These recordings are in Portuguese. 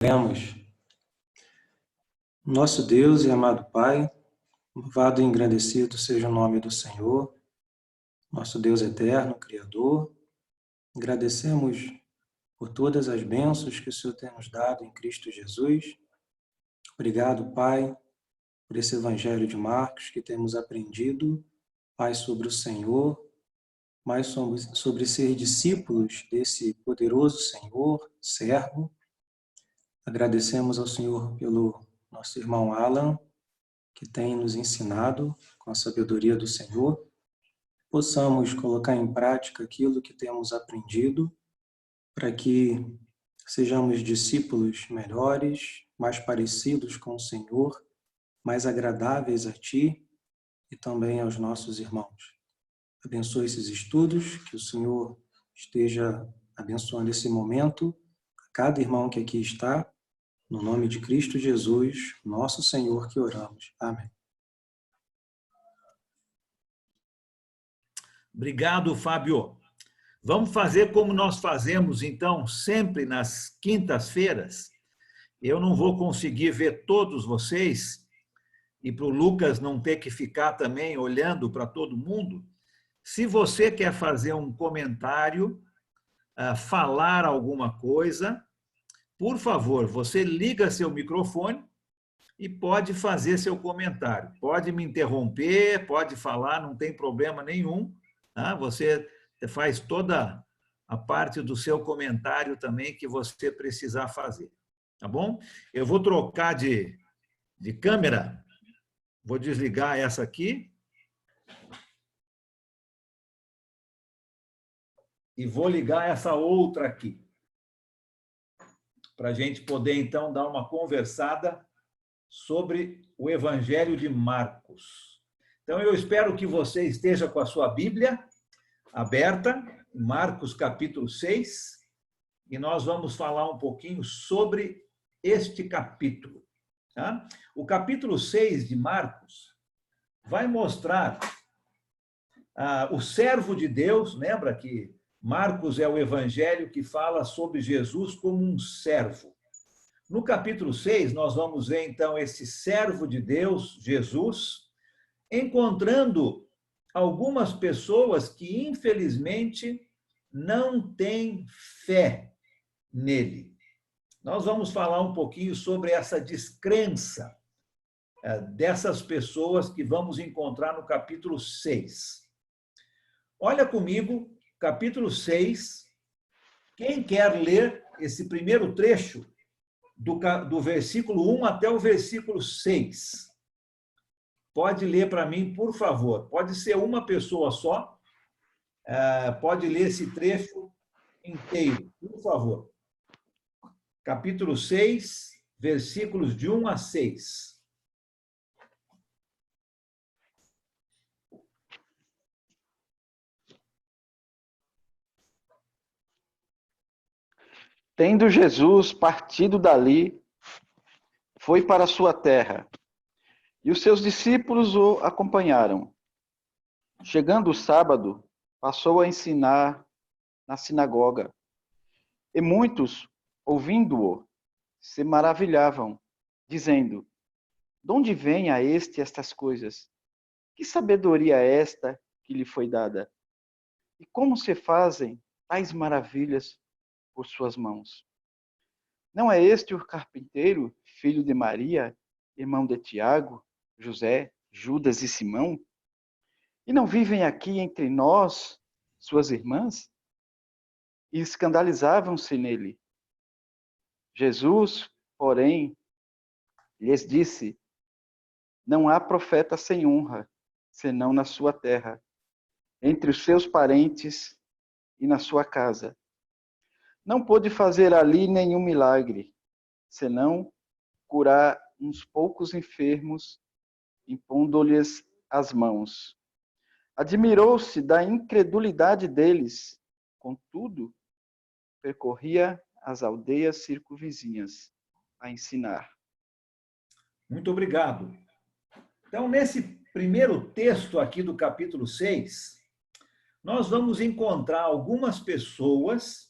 Oremos. Nosso Deus e amado Pai, louvado e engrandecido seja o nome do Senhor, nosso Deus eterno, Criador. Agradecemos por todas as bênçãos que o Senhor tem nos dado em Cristo Jesus. Obrigado, Pai, por esse Evangelho de Marcos que temos aprendido, Pai, sobre o Senhor, mais sobre ser discípulos desse poderoso Senhor, servo. Agradecemos ao Senhor pelo nosso irmão Alan, que tem nos ensinado com a sabedoria do Senhor, possamos colocar em prática aquilo que temos aprendido, para que sejamos discípulos melhores, mais parecidos com o Senhor, mais agradáveis a Ti e também aos nossos irmãos. Abençoe esses estudos, que o Senhor esteja abençoando esse momento, a cada irmão que aqui está, no nome de Cristo Jesus, nosso Senhor, que oramos. Amém. Obrigado, Fábio. Vamos fazer como nós fazemos, então, sempre nas quintas-feiras. Eu não vou conseguir ver todos vocês, e para o Lucas não ter que ficar também olhando para todo mundo. Se você quer fazer um comentário, falar alguma coisa, por favor, você liga seu microfone e pode fazer seu comentário. Pode me interromper, pode falar, não tem problema nenhum. Tá? Você faz toda a parte do seu comentário também que você precisar fazer. Tá bom? Eu vou trocar de câmera. Vou desligar essa aqui. E vou ligar essa outra aqui. Para a gente poder, então, dar uma conversada sobre o Evangelho de Marcos. Então, eu espero que você esteja com a sua Bíblia aberta, Marcos capítulo 6, e nós vamos falar um pouquinho sobre este capítulo. Tá? O capítulo 6 de Marcos vai mostrar o servo de Deus. Lembra que Marcos é o evangelho que fala sobre Jesus como um servo. No capítulo 6, nós vamos ver, então, esse servo de Deus, Jesus, encontrando algumas pessoas que, infelizmente, não têm fé nele. Nós vamos falar um pouquinho sobre essa descrença dessas pessoas que vamos encontrar no capítulo 6. Olha comigo, capítulo 6. Quem quer ler esse primeiro trecho do versículo 1 até o versículo 6? Pode ler para mim, por favor. Pode ser uma pessoa só. Pode ler esse trecho inteiro, por favor. Capítulo 6, versículos de 1 a 6. Tendo Jesus partido dali, foi para sua terra, e os seus discípulos o acompanharam. Chegando o sábado, passou a ensinar na sinagoga, e muitos, ouvindo-o, se maravilhavam, dizendo: de onde vem a este estas coisas? Que sabedoria é esta que lhe foi dada? E como se fazem tais maravilhas por suas mãos? Não é este o carpinteiro, filho de Maria, irmão de Tiago, José, Judas e Simão? E não vivem aqui entre nós suas irmãs? E escandalizavam-se nele. Jesus, porém, lhes disse: não há profeta sem honra, senão na sua terra, entre os seus parentes e na sua casa. Não pôde fazer ali nenhum milagre, senão curar uns poucos enfermos, impondo-lhes as mãos. Admirou-se da incredulidade deles, contudo, percorria as aldeias circunvizinhas a ensinar. Muito obrigado. Então, nesse primeiro texto aqui do capítulo 6, nós vamos encontrar algumas pessoas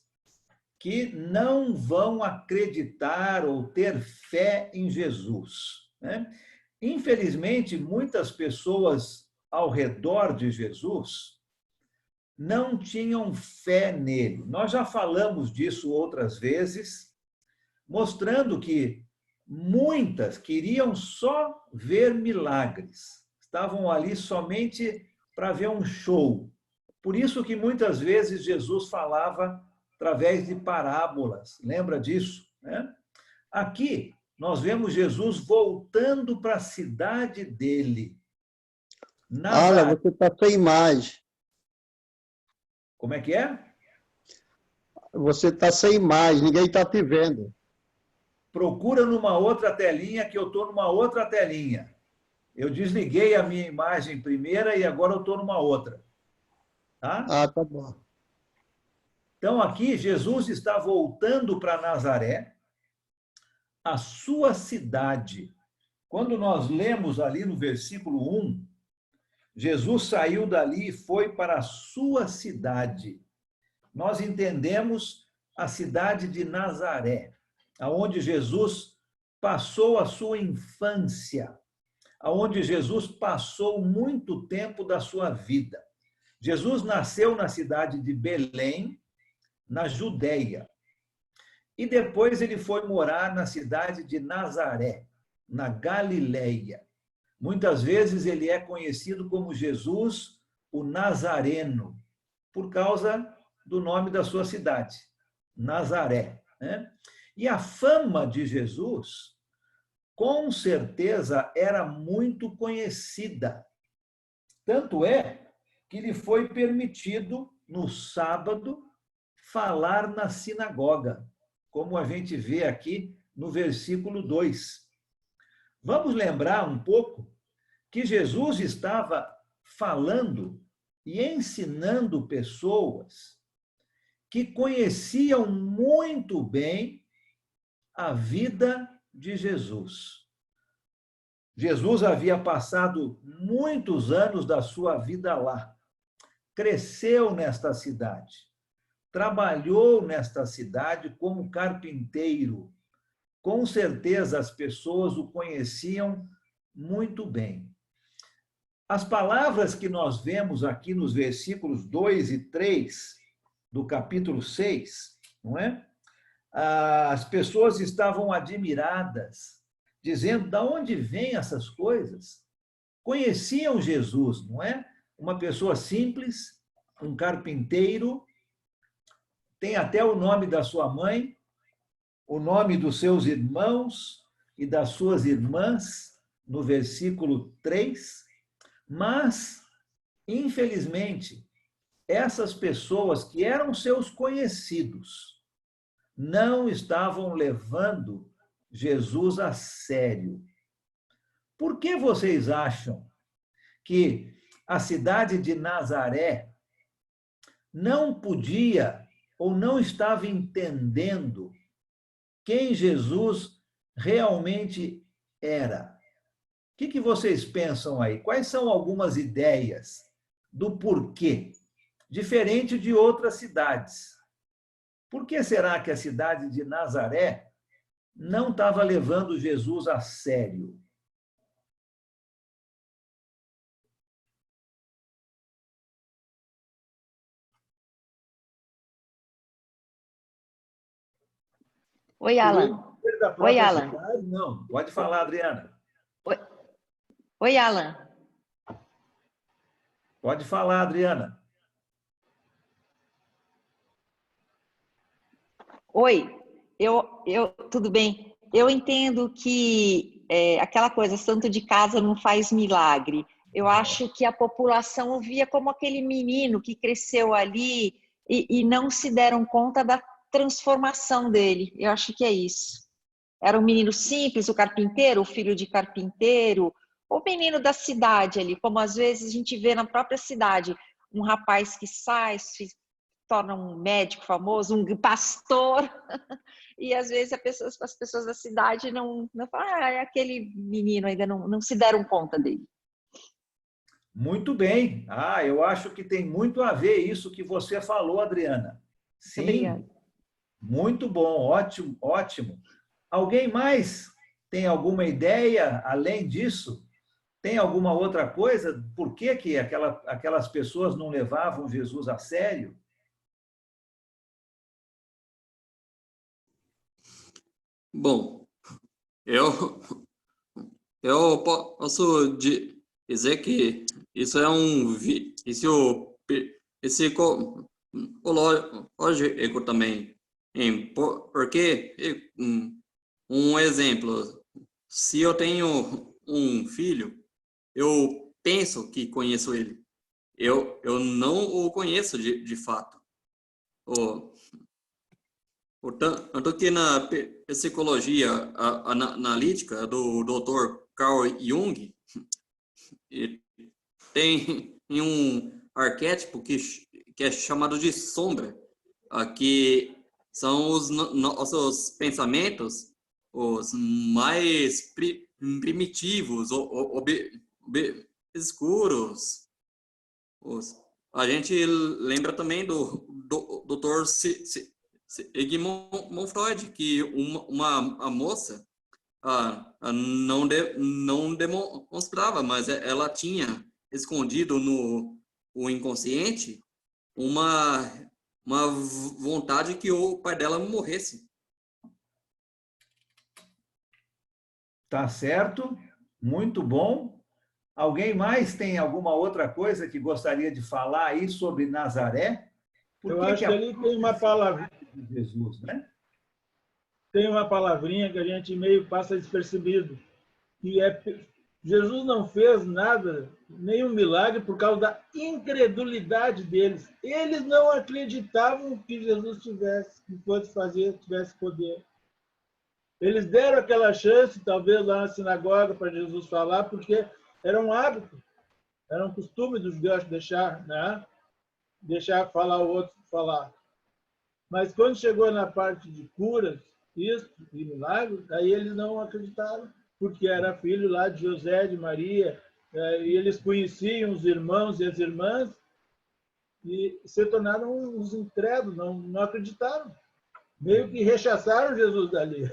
que não vão acreditar ou ter fé em Jesus, né? Infelizmente, muitas pessoas ao redor de Jesus não tinham fé nele. Nós já falamos disso outras vezes, mostrando que muitas queriam só ver milagres, estavam ali somente para ver um show. Por isso que muitas vezes Jesus falava através de parábolas, lembra disso, né? Aqui nós vemos Jesus voltando para a cidade dele, Alan, Nazaré. você está sem imagem. Como é que é? Você está sem imagem, ninguém está te vendo. Procura numa outra telinha, que eu estou numa outra telinha. Eu desliguei a minha imagem primeira e agora eu estou numa outra. Tá? Ah, tá bom. Então, aqui, Jesus está voltando para Nazaré, a sua cidade. Quando nós lemos ali no versículo 1, Jesus saiu dali e foi para a sua cidade. Nós entendemos a cidade de Nazaré, aonde Jesus passou a sua infância, aonde Jesus passou muito tempo da sua vida. Jesus nasceu na cidade de Belém, na Judéia. E depois ele foi morar na cidade de Nazaré, na Galileia. Muitas vezes ele é conhecido como Jesus, o Nazareno, por causa do nome da sua cidade, Nazaré, né? E a fama de Jesus, com certeza, era muito conhecida. Tanto é que lhe foi permitido, no sábado, falar na sinagoga, como a gente vê aqui no versículo 2. Vamos lembrar um pouco que Jesus estava falando e ensinando pessoas que conheciam muito bem a vida de Jesus. Jesus havia passado muitos anos da sua vida lá, cresceu nesta cidade, trabalhou nesta cidade como carpinteiro. Com certeza as pessoas o conheciam muito bem. As palavras que nós vemos aqui nos versículos 2 e 3 do capítulo 6, não é? As pessoas estavam admiradas, dizendo: de onde vêm essas coisas? Conheciam Jesus, não é? Uma pessoa simples, um carpinteiro, tem até o nome da sua mãe, o nome dos seus irmãos e das suas irmãs, no versículo 3, mas, infelizmente, essas pessoas que eram seus conhecidos não estavam levando Jesus a sério. Por que vocês acham que a cidade de Nazaré não podia ou não estava entendendo quem Jesus realmente era? O que vocês pensam aí? Quais são algumas ideias do porquê? Diferente de outras cidades. Por que será que a cidade de Nazaré não estava levando Jesus a sério? Oi, Alan. Da Oi, própria Alan. cidade? Não, pode falar, Adriana. Oi, Alan. Pode falar, Adriana. Oi, tudo bem? Eu entendo que aquela coisa, santo de casa não faz milagre. Eu acho que a população via como aquele menino que cresceu ali e não se deram conta da transformação dele. Eu acho que é isso. Era um menino simples, o carpinteiro, o filho de carpinteiro, o menino da cidade ali, como às vezes a gente vê na própria cidade, um rapaz que sai, se torna um médico famoso, um pastor, e às vezes as pessoas da cidade não falam, é aquele menino, ainda não se deram conta dele. Muito bem. Eu acho que tem muito a ver isso que você falou, Adriana. Sim. Obrigada. Muito bom, ótimo, ótimo. Alguém mais tem alguma ideia além disso? Tem alguma outra coisa? Por que que aquelas pessoas não levavam Jesus a sério? Bom, eu, eu posso dizer que isso é um vício psicológico também. Porque, um exemplo, se eu tenho um filho, eu penso que conheço ele. Eu não o conheço de fato. Tanto que na psicologia analítica do Dr. Carl Jung, tem um arquétipo que é chamado de sombra, que são os nossos pensamentos, os mais primitivos, escuros. A gente lembra também do Dr. Sigmund Freud, que uma moça não demonstrava, mas ela tinha escondido no o inconsciente uma vontade que o pai dela morresse. Tá certo, muito bom. Alguém mais tem alguma outra coisa que gostaria de falar aí sobre Nazaré? Eu acho que ali tem uma palavra de Jesus, né? Tem uma palavrinha que a gente meio passa despercebido, que é Jesus não fez nada, nenhum milagre, por causa da incredulidade deles. Eles não acreditavam que Jesus tivesse poder. Eles deram aquela chance, talvez, lá na sinagoga para Jesus falar, porque era um hábito, era um costume dos judeus deixar, né? Deixar falar o outro falar. Mas quando chegou na parte de curas, isso, e milagres, aí eles não acreditaram, porque era filho lá de José, de Maria, e eles conheciam os irmãos e as irmãs, e se tornaram uns incrédulos, não acreditaram. Meio que rechaçaram Jesus dali.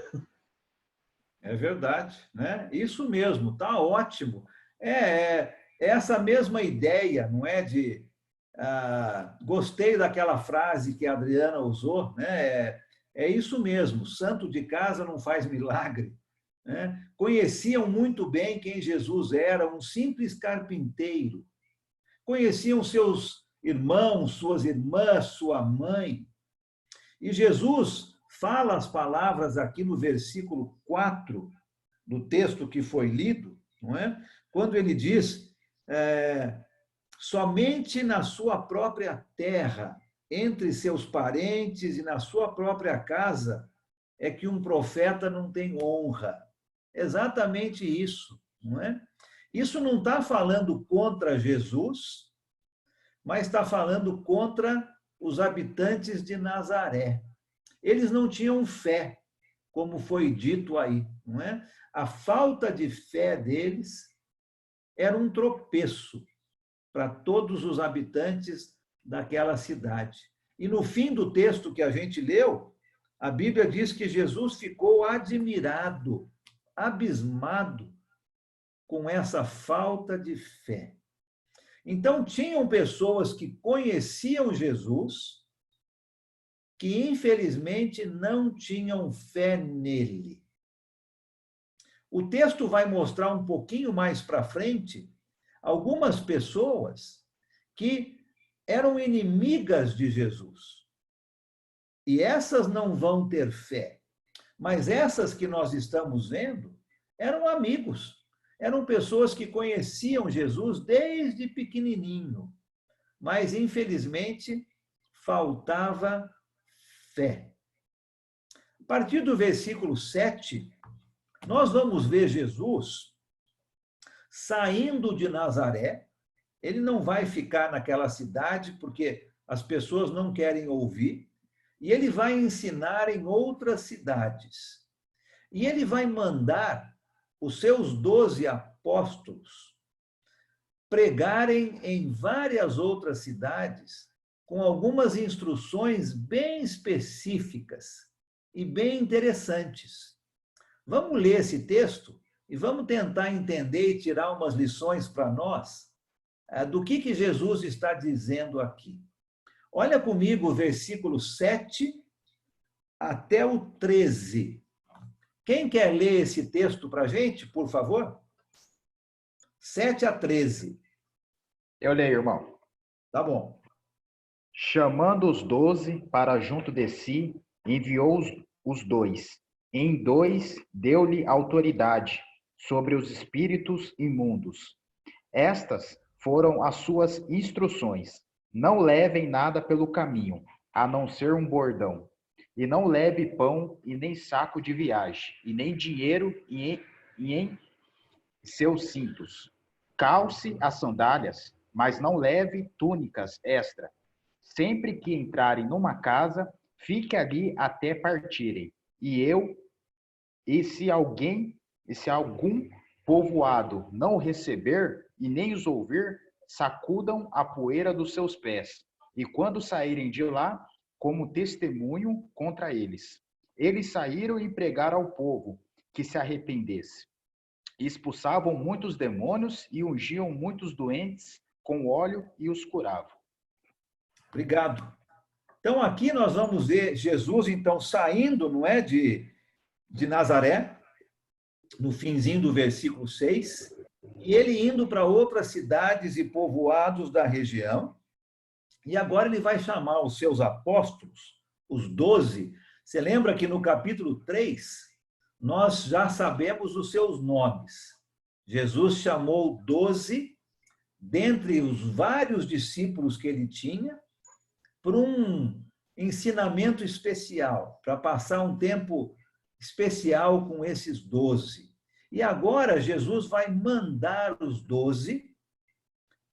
É verdade, né? Isso mesmo, tá ótimo. É essa mesma ideia, não é? Gostei daquela frase que a Adriana usou, né? É isso mesmo, santo de casa não faz milagre. Né? Conheciam muito bem quem Jesus era, um simples carpinteiro. Conheciam seus irmãos, suas irmãs, sua mãe. E Jesus fala as palavras aqui no versículo 4 do texto que foi lido, não é? Quando ele diz, somente na sua própria terra, entre seus parentes e na sua própria casa, é que um profeta não tem honra. Exatamente isso, não é? Isso não está falando contra Jesus, mas está falando contra os habitantes de Nazaré. Eles não tinham fé, como foi dito aí, não é? A falta de fé deles era um tropeço para todos os habitantes daquela cidade. E no fim do texto que a gente leu, a Bíblia diz que Jesus ficou admirado, abismado com essa falta de fé. Então, tinham pessoas que conheciam Jesus, que infelizmente não tinham fé nele. O texto vai mostrar um pouquinho mais para frente algumas pessoas que eram inimigas de Jesus. E essas não vão ter fé. Mas essas que nós estamos vendo eram amigos. Eram pessoas que conheciam Jesus desde pequenininho. Mas, infelizmente, faltava fé. A partir do versículo 7, nós vamos ver Jesus saindo de Nazaré. Ele não vai ficar naquela cidade porque as pessoas não querem ouvir. E ele vai ensinar em outras cidades. E ele vai mandar os seus 12 apóstolos pregarem em várias outras cidades com algumas instruções bem específicas e bem interessantes. Vamos ler esse texto e vamos tentar entender e tirar umas lições para nós do que Jesus está dizendo aqui. Olha comigo o versículo 7 até o 13. Quem quer ler esse texto para a gente, por favor? 7 a 13. Eu leio, irmão. Tá bom. Chamando os 12 para junto de si, enviou os dois. Em dois deu-lhe autoridade sobre os espíritos imundos. Estas foram as suas instruções. Não levem nada pelo caminho, a não ser um bordão. E não leve pão e nem saco de viagem, e nem dinheiro e em seus cintos. Calce as sandálias, mas não leve túnicas extra. Sempre que entrarem numa casa, fique ali até partirem. E se algum povoado não o receber e nem os ouvir, sacudam a poeira dos seus pés. E quando saírem de lá, como testemunho contra eles. Eles saíram e pregaram ao povo que se arrependesse. Expulsavam muitos demônios e ungiam muitos doentes com óleo e os curavam. Obrigado. Então, aqui nós vamos ver Jesus, então, saindo, não é, de Nazaré, no finzinho do versículo 6, e ele indo para outras cidades e povoados da região, e agora ele vai chamar os seus apóstolos, os 12. Você lembra que no capítulo 3, nós já sabemos os seus nomes. Jesus chamou 12, dentre os vários discípulos que ele tinha, para um ensinamento especial, para passar um tempo especial com esses 12. E agora Jesus vai mandar os 12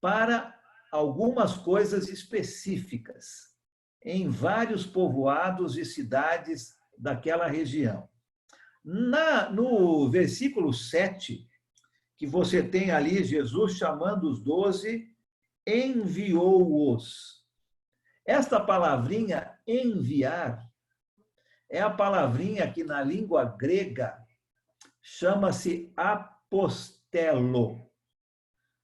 para algumas coisas específicas em vários povoados e cidades daquela região. No versículo 7, que você tem ali, Jesus chamando os 12, enviou-os. Esta palavrinha enviar é a palavrinha que na língua grega chama-se apostelo.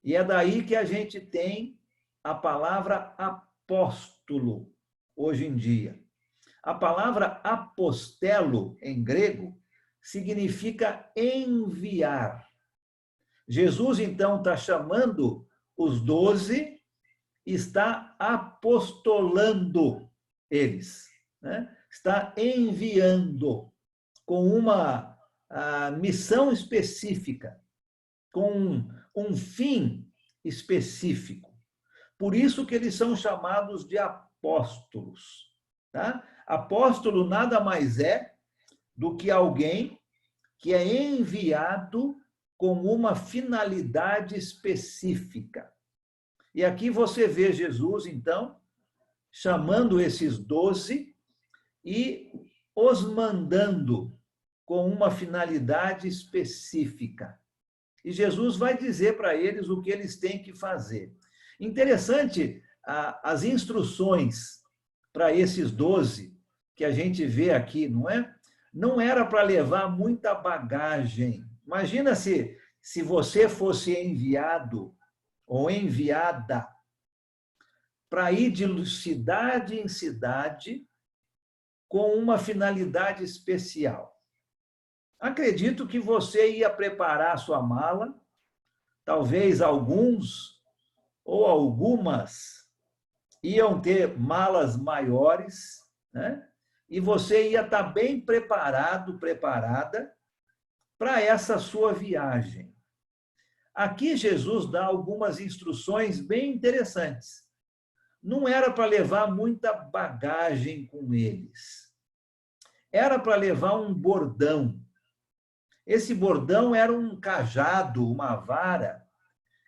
E é daí que a gente tem a palavra apóstolo hoje em dia. A palavra apostelo em grego significa enviar. Jesus, então, está chamando os 12, está apostolando eles, né? Está enviando com uma missão específica, com um fim específico. Por isso que eles são chamados de apóstolos. Tá? Apóstolo nada mais é do que alguém que é enviado com uma finalidade específica. E aqui você vê Jesus, então, chamando esses 12 e os mandando com uma finalidade específica. E Jesus vai dizer para eles o que eles têm que fazer. Interessante, as instruções para esses 12 que a gente vê aqui, não é? Não era para levar muita bagagem. Imagina se você fosse enviado ou enviada para ir de cidade em cidade com uma finalidade especial. Acredito que você ia preparar sua mala, talvez alguns ou algumas iam ter malas maiores, né? E você ia estar bem preparado, preparada para essa sua viagem. Aqui Jesus dá algumas instruções bem interessantes. Não era para levar muita bagagem com eles. Era para levar um bordão. Esse bordão era um cajado, uma vara,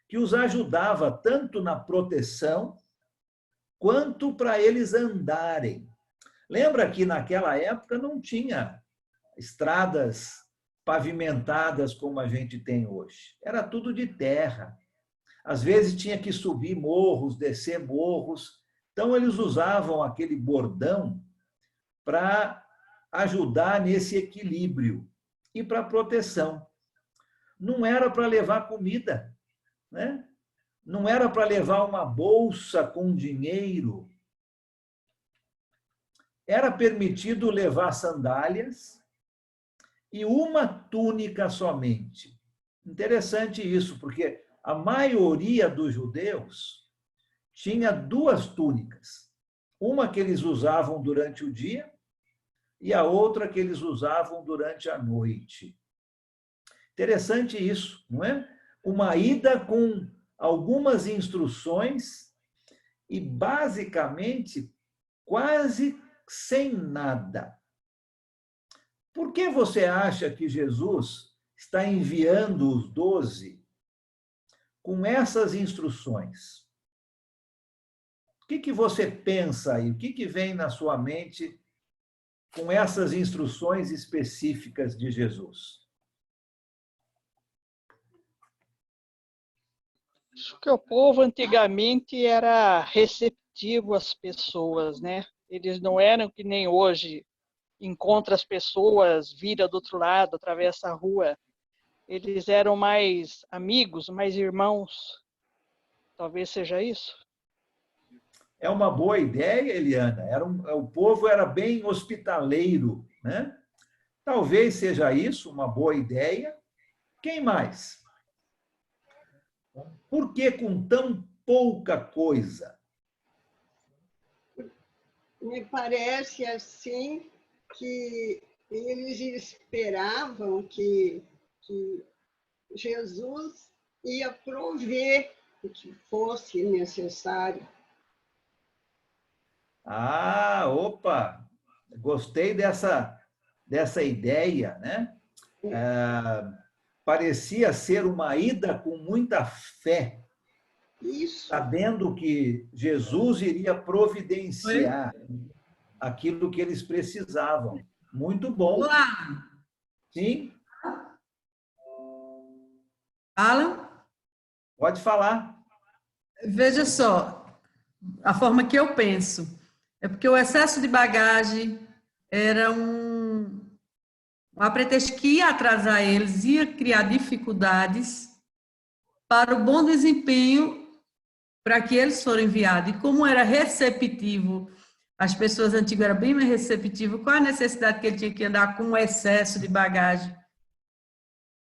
que os ajudava tanto na proteção, quanto para eles andarem. Lembra que naquela época não tinha estradas pavimentadas como a gente tem hoje. Era tudo de terra. Às vezes tinha que subir morros, descer morros, Então, eles usavam aquele bordão para ajudar nesse equilíbrio e para proteção. Não era para levar comida, né? Não era para levar uma bolsa com dinheiro. Era permitido levar sandálias e uma túnica somente. Interessante isso, porque a maioria dos judeus tinha 2 túnicas. Uma que eles usavam durante o dia e a outra que eles usavam durante a noite. Interessante isso, não é? Uma ida com algumas instruções e, basicamente, quase sem nada. Por que você acha que Jesus está enviando os 12 com essas instruções? O que você pensa aí? O que vem na sua mente com essas instruções específicas de Jesus? Acho que o povo antigamente era receptivo às pessoas, né? Eles não eram que nem hoje, encontra as pessoas, vira do outro lado, atravessa a rua. Eles eram mais amigos, mais irmãos. Talvez seja isso. É uma boa ideia, Eliana. O povo era bem hospitaleiro, né? Talvez seja isso uma boa ideia. Quem mais? Por que com tão pouca coisa? Me parece assim que eles esperavam que Jesus ia prover o que fosse necessário. Ah, opa! Gostei dessa ideia, né? Parecia ser uma ida com muita fé, Isso. sabendo que Jesus iria providenciar aquilo que eles precisavam. Muito bom. Olá. Sim? Fala. Pode falar. Veja só, a forma que eu penso. É porque o excesso de bagagem era uma pretexto que ia atrasar eles, ia criar dificuldades para o bom desempenho para que eles foram enviados. E como era receptivo, as pessoas antigas eram bem mais receptivas, qual a necessidade que ele tinha que andar com um excesso de bagagem,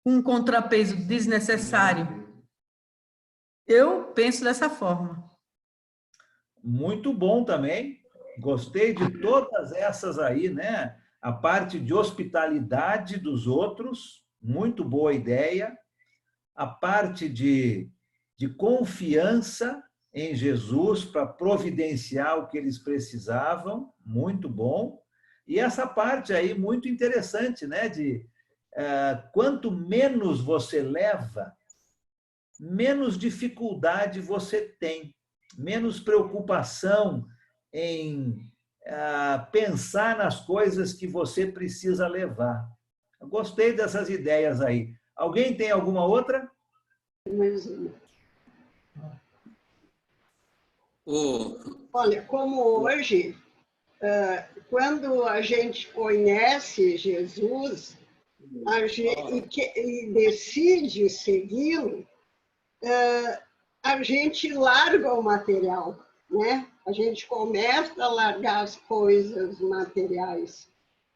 com um contrapeso desnecessário? Eu penso dessa forma. Muito bom também. Gostei de todas essas aí, né? A parte de hospitalidade dos outros, muito boa ideia. A parte de confiança em Jesus para providenciar o que eles precisavam, muito bom. E essa parte aí muito interessante, né? De quanto menos você leva, menos dificuldade você tem, menos preocupação em pensar nas coisas que você precisa levar. Eu gostei dessas ideias aí. Alguém tem alguma outra? Olha, como hoje, quando a gente conhece Jesus e decide segui-lo, a gente larga o material, né? A gente começa a largar as coisas materiais.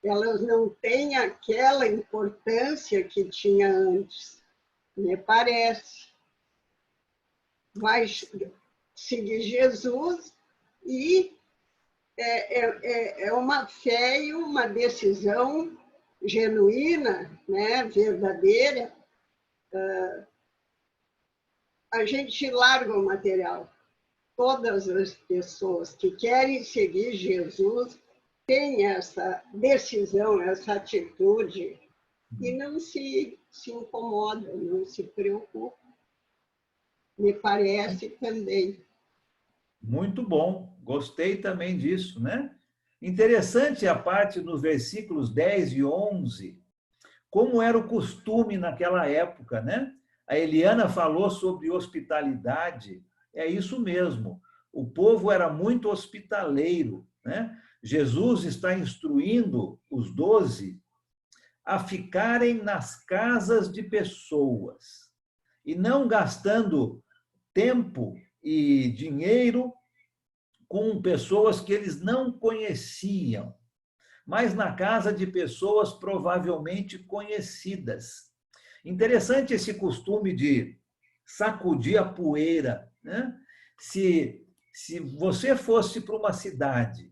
Elas não têm aquela importância que tinha antes, me parece. Vai seguir Jesus e é uma fé e uma decisão genuína, né? Verdadeira. A gente larga o material. Todas as pessoas que querem seguir Jesus têm essa decisão, essa atitude, e não se incomodam, não se preocupam. Me parece também. Muito bom, gostei também disso, né? Interessante a parte dos versículos 10 e 11, como era o costume naquela época, né? A Eliana falou sobre hospitalidade, é isso mesmo. o povo era muito hospitaleiro, né? Jesus está instruindo os 12 a ficarem nas casas de pessoas e não gastando tempo e dinheiro com pessoas que eles não conheciam, mas na casa de pessoas provavelmente conhecidas. Interessante esse costume de sacudir a poeira, né? Se você fosse para uma cidade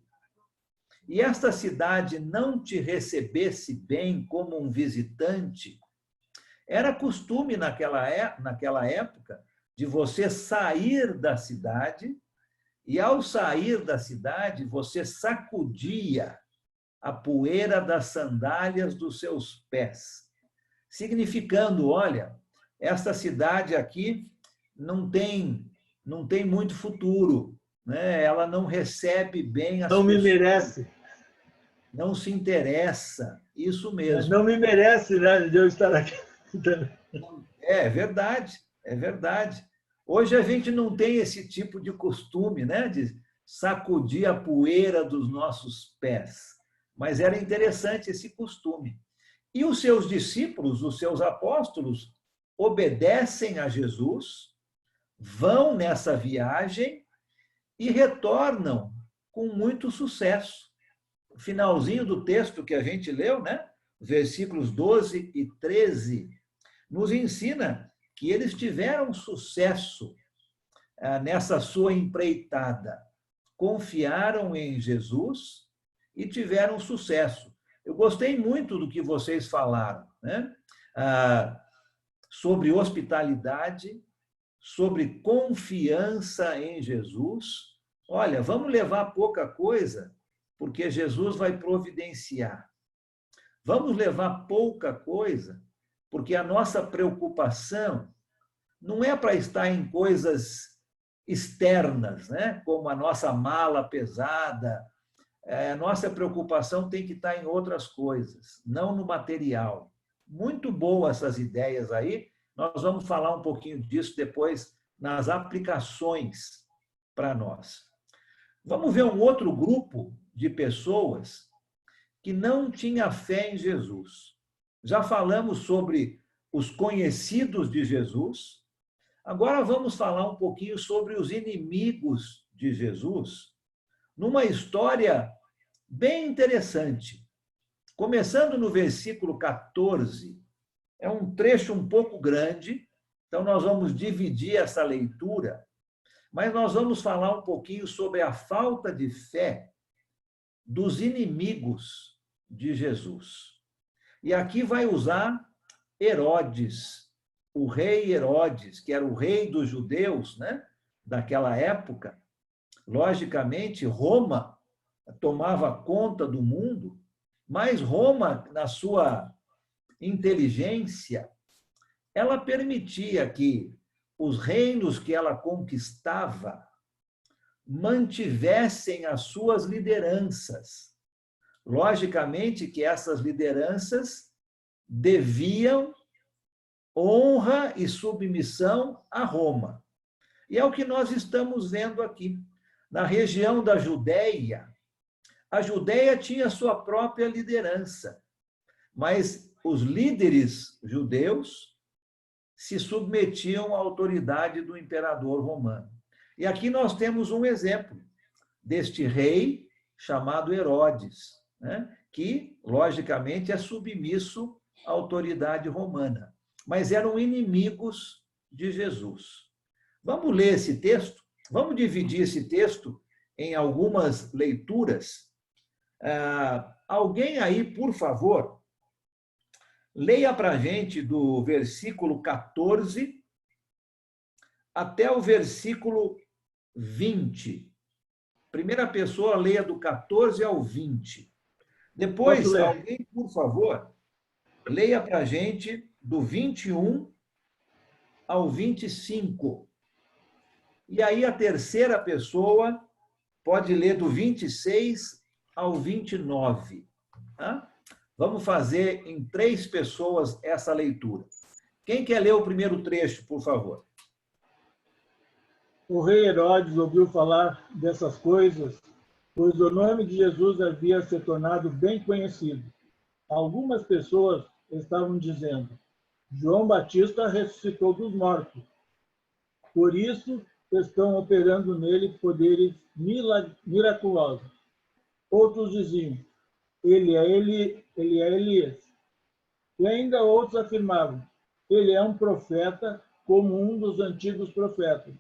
e esta cidade não te recebesse bem como um visitante, era costume naquela época de você sair da cidade e, ao sair da cidade, você sacudia a poeira das sandálias dos seus pés, significando, olha, esta cidade aqui não tem muito futuro, né? Ela não recebe bem as pessoas. Não me merece. Não se interessa, isso mesmo. Não me merece, né, de eu estar aqui. É verdade, é verdade. Hoje a gente não tem esse tipo de costume, né, de sacudir a poeira dos nossos pés. Mas era interessante esse costume. E os seus discípulos, os seus apóstolos, obedecem a Jesus, vão nessa viagem e retornam com muito sucesso. O finalzinho do texto que a gente leu, né? Versículos 12 e 13, nos ensina que eles tiveram sucesso nessa sua empreitada. Confiaram em Jesus e tiveram sucesso. Eu gostei muito do que vocês falaram, né? Sobre hospitalidade, sobre confiança em Jesus. Olha, vamos levar pouca coisa, porque Jesus vai providenciar. Vamos levar pouca coisa, porque a nossa preocupação não é para estar em coisas externas, né? Como a nossa mala pesada. A nossa preocupação tem que estar em outras coisas, não no material. Muito boas essas ideias aí. Nós vamos falar um pouquinho disso depois nas aplicações para nós. Vamos ver um outro grupo de pessoas que não tinha fé em Jesus. Já falamos sobre os conhecidos de Jesus. Agora vamos falar um pouquinho sobre os inimigos de Jesus, numa história bem interessante. Começando no versículo 14, é um trecho um pouco grande, então nós vamos dividir essa leitura, mas nós vamos falar um pouquinho sobre a falta de fé dos inimigos de Jesus. E aqui vai usar Herodes, o rei Herodes, que era o rei dos judeus, né, daquela época. Logicamente, Roma tomava conta do mundo, mas Roma, na sua inteligência, ela permitia que os reinos que ela conquistava mantivessem as suas lideranças. Logicamente que essas lideranças deviam honra e submissão a Roma. E é o que nós estamos vendo aqui. Na região da Judéia, a Judéia tinha sua própria liderança, mas os líderes judeus se submetiam à autoridade do imperador romano. E aqui nós temos um exemplo deste rei chamado Herodes, né? Que, logicamente, é submisso à autoridade romana, mas eram inimigos de Jesus. Vamos ler esse texto? Vamos dividir esse texto em algumas leituras. Alguém aí, por favor, leia para a gente do versículo 14 até o versículo 20. Primeira pessoa, leia do 14 ao 20. Depois, alguém, por favor, leia para a gente do 21 ao 25. E aí a terceira pessoa pode ler do 26 ao 29. Tá? Vamos fazer em 3 pessoas essa leitura. Quem quer ler o primeiro trecho, por favor? O rei Herodes ouviu falar dessas coisas, pois o nome de Jesus havia se tornado bem conhecido. Algumas pessoas estavam dizendo: João Batista ressuscitou dos mortos. Por isso, estão operando nele poderes miraculosos. Outros diziam: ele é Elias. E ainda outros afirmavam: ele é um profeta, como um dos antigos profetas.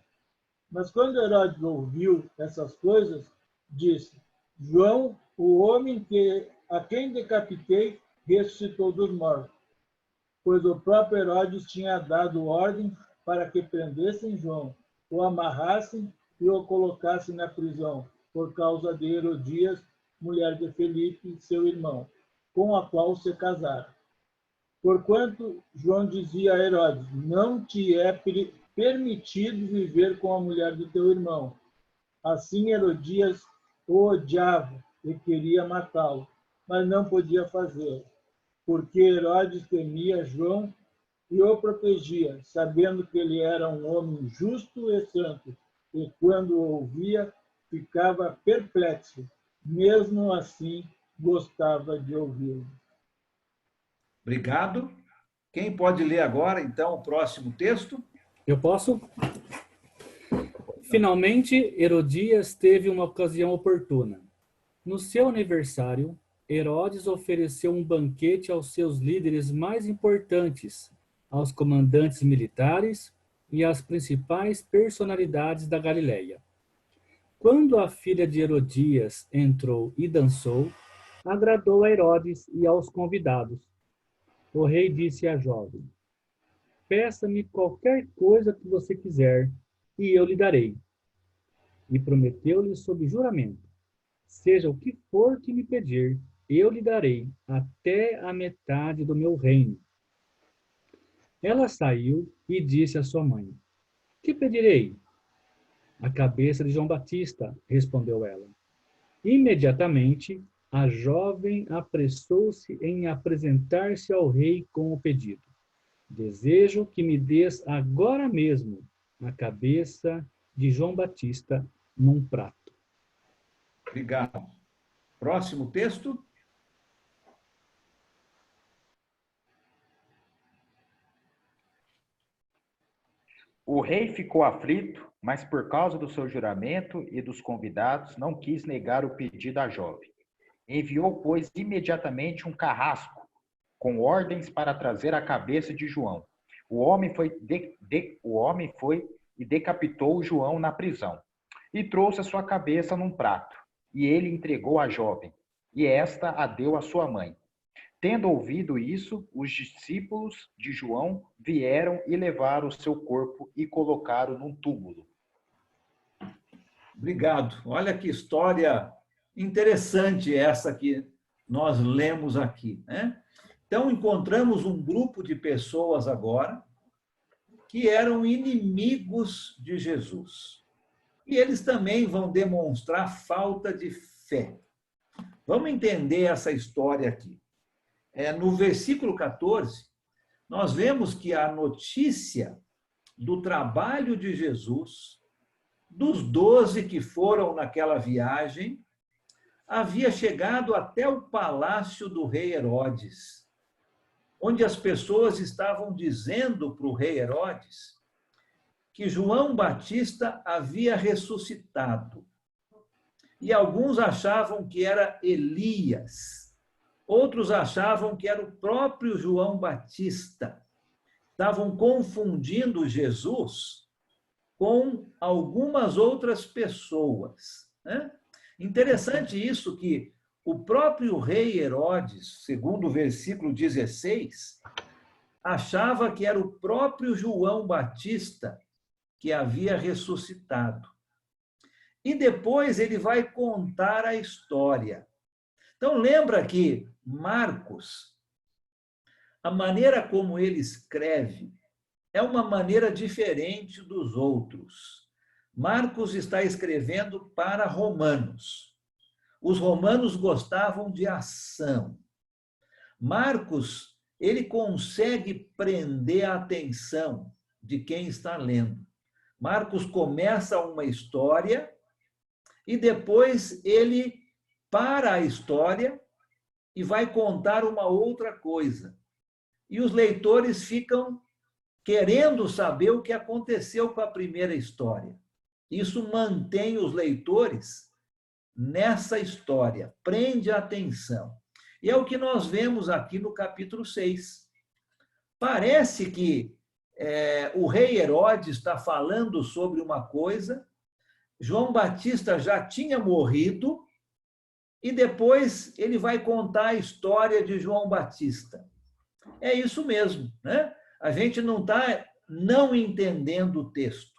Mas quando Herodes ouviu essas coisas, disse: João, o homem a quem decapitei, ressuscitou dos mortos. Pois o próprio Herodes tinha dado ordem para que prendessem João, o amarrassem e o colocassem na prisão, por causa de Herodias, mulher de Felipe, seu irmão, com a qual se casaram. Porquanto João dizia a Herodes: não te é permitido viver com a mulher do teu irmão. Assim Herodias o odiava e queria matá-lo, mas não podia fazê-lo, porque Herodes temia João e o protegia, sabendo que ele era um homem justo e santo, e quando o ouvia, ficava perplexo. Mesmo assim, gostava de ouvi-lo. Obrigado. Quem pode ler agora, então, o próximo texto? Eu posso? Finalmente, Herodias teve uma ocasião oportuna. No seu aniversário, Herodes ofereceu um banquete aos seus líderes mais importantes, aos comandantes militares e às principais personalidades da Galileia. Quando a filha de Herodias entrou e dançou, agradou a Herodes e aos convidados. O rei disse à jovem: peça-me qualquer coisa que você quiser, e eu lhe darei. E prometeu-lhe sob juramento: seja o que for que me pedir, eu lhe darei até a metade do meu reino. Ela saiu e disse à sua mãe: que pedirei? A cabeça de João Batista, respondeu ela. Imediatamente, a jovem apressou-se em apresentar-se ao rei com o pedido: desejo que me des agora mesmo a cabeça de João Batista num prato. Obrigado. Próximo texto. O rei ficou aflito, mas por causa do seu juramento e dos convidados, não quis negar o pedido à jovem. Enviou, pois, imediatamente um carrasco, com ordens para trazer a cabeça de João. O homem foi e decapitou João na prisão, e trouxe a sua cabeça num prato, e ele entregou à jovem, e esta a deu à sua mãe. Tendo ouvido isso, os discípulos de João vieram e levaram o seu corpo e colocaram num túmulo. Obrigado. Olha que história interessante essa que nós lemos aqui, né? Então, encontramos um grupo de pessoas agora que eram inimigos de Jesus. E eles também vão demonstrar falta de fé. Vamos entender essa história aqui. No versículo 14, nós vemos que a notícia do trabalho de Jesus, dos 12 que foram naquela viagem, havia chegado até o palácio do rei Herodes, onde as pessoas estavam dizendo para o rei Herodes que João Batista havia ressuscitado. E alguns achavam que era Elias. Outros achavam que era o próprio João Batista. Estavam confundindo Jesus com algumas outras pessoas, né? Interessante isso, que o próprio rei Herodes, segundo o versículo 16, achava que era o próprio João Batista que havia ressuscitado. E depois ele vai contar a história. Então, lembra que Marcos, a maneira como ele escreve é uma maneira diferente dos outros. Marcos está escrevendo para romanos. Os romanos gostavam de ação. Marcos, ele consegue prender a atenção de quem está lendo. Marcos começa uma história e depois ele para a história e vai contar uma outra coisa. E os leitores ficam querendo saber o que aconteceu com a primeira história. Isso mantém os leitores nessa história, prende a atenção. E é o que nós vemos aqui no capítulo 6. Parece que o rei Herodes está falando sobre uma coisa, João Batista já tinha morrido, e depois ele vai contar a história de João Batista. É isso mesmo, né? A gente não está não entendendo o texto.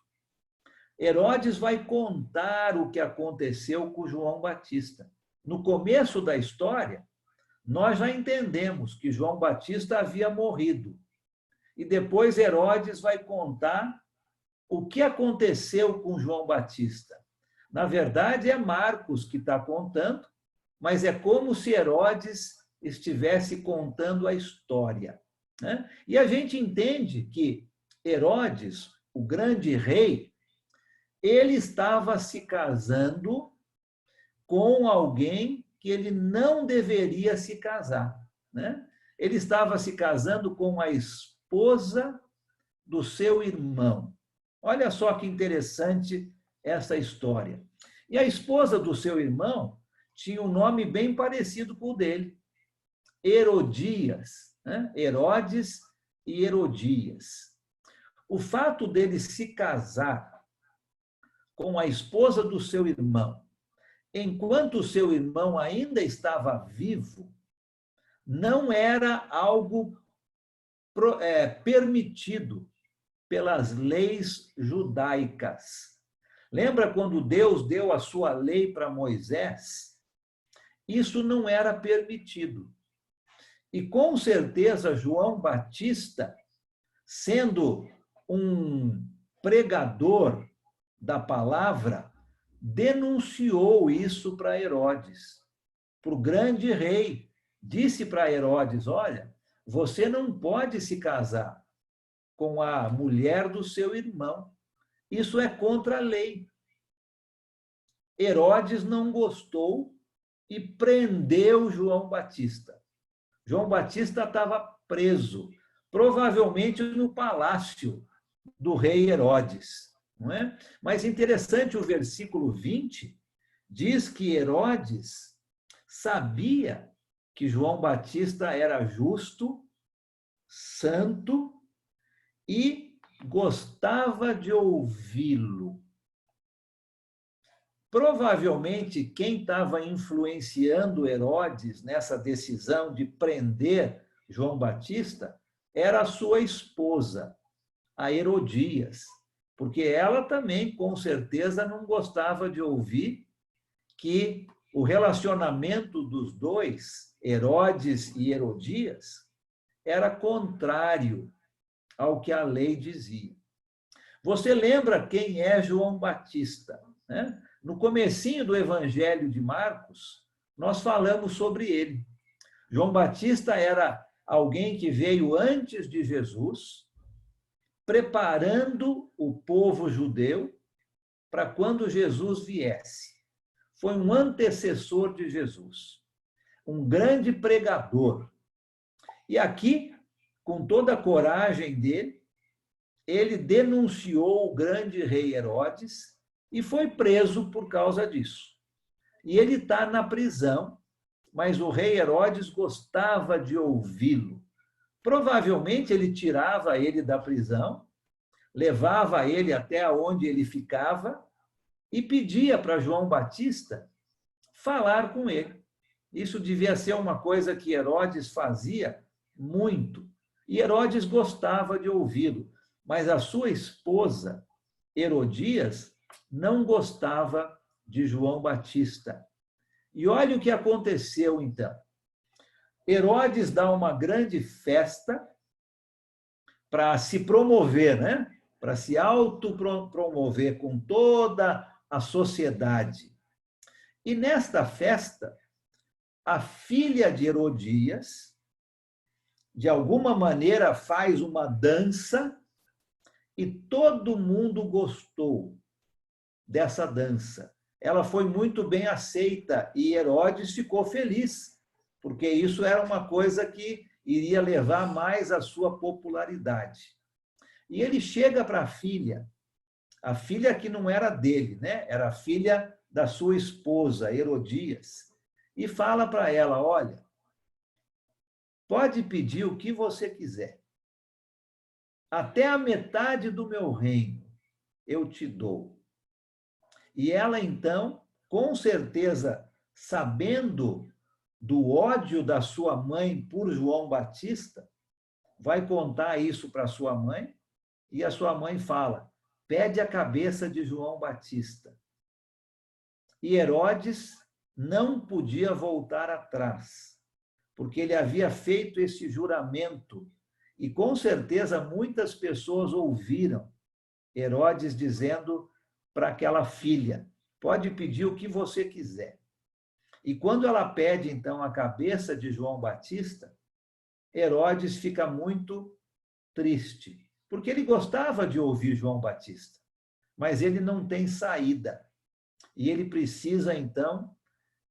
Herodes vai contar o que aconteceu com João Batista. No começo da história, nós já entendemos que João Batista havia morrido. E depois Herodes vai contar o que aconteceu com João Batista. Na verdade, é Marcos que está contando, mas é como se Herodes estivesse contando a história, né? E a gente entende que Herodes, o grande rei, ele estava se casando com alguém que ele não deveria se casar, né? Ele estava se casando com a esposa do seu irmão. Olha só que interessante essa história. E a esposa do seu irmão tinha um nome bem parecido com o dele, Herodias, né? Herodes e Herodias. O fato dele se casar com a esposa do seu irmão, enquanto o seu irmão ainda estava vivo, não era algo permitido pelas leis judaicas. Lembra quando Deus deu a sua lei para Moisés? Isso não era permitido. E com certeza João Batista, sendo um pregador da palavra, denunciou isso para Herodes, para o grande rei. Disse para Herodes: olha, você não pode se casar com a mulher do seu irmão. Isso é contra a lei. Herodes não gostou e prendeu João Batista. João Batista estava preso, provavelmente no palácio do rei Herodes, não é? Mas interessante, o versículo 20 diz que Herodes sabia que João Batista era justo, santo e gostava de ouvi-lo. Provavelmente, quem estava influenciando Herodes nessa decisão de prender João Batista era a sua esposa, a Herodias, porque ela também, com certeza, não gostava de ouvir que o relacionamento dos dois, Herodes e Herodias, era contrário ao que a lei dizia. Você lembra quem é João Batista, né? No comecinho do Evangelho de Marcos, nós falamos sobre ele. João Batista era alguém que veio antes de Jesus, preparando o povo judeu para quando Jesus viesse. Foi um antecessor de Jesus, um grande pregador. E aqui, com toda a coragem dele, ele denunciou o grande rei Herodes e foi preso por causa disso. E ele está na prisão, mas o rei Herodes gostava de ouvi-lo. Provavelmente ele tirava ele da prisão, levava ele até onde ele ficava e pedia para João Batista falar com ele. Isso devia ser uma coisa que Herodes fazia muito. E Herodes gostava de ouvi-lo, mas a sua esposa, Herodias, não gostava de João Batista. E olha o que aconteceu, então. Herodes dá uma grande festa para se promover, né? Para se autopromover com toda a sociedade. E nesta festa, a filha de Herodias, de alguma maneira, faz uma dança E todo mundo gostou dessa dança. Ela foi muito bem aceita e Herodes ficou feliz, porque isso era uma coisa que iria levar mais a sua popularidade. E ele chega para a filha que não era dele, né? Era a filha da sua esposa, Herodias, e fala para ela: olha, pode pedir o que você quiser. Até a metade do meu reino eu te dou. E ela, então, com certeza, sabendo do ódio da sua mãe por João Batista, vai contar isso para sua mãe, e a sua mãe fala: pede a cabeça de João Batista. E Herodes não podia voltar atrás, porque ele havia feito esse juramento. E com certeza muitas pessoas ouviram Herodes dizendo para aquela filha: pode pedir o que você quiser. E quando ela pede, então, a cabeça de João Batista, Herodes fica muito triste, porque ele gostava de ouvir João Batista, mas ele não tem saída. E ele precisa, então,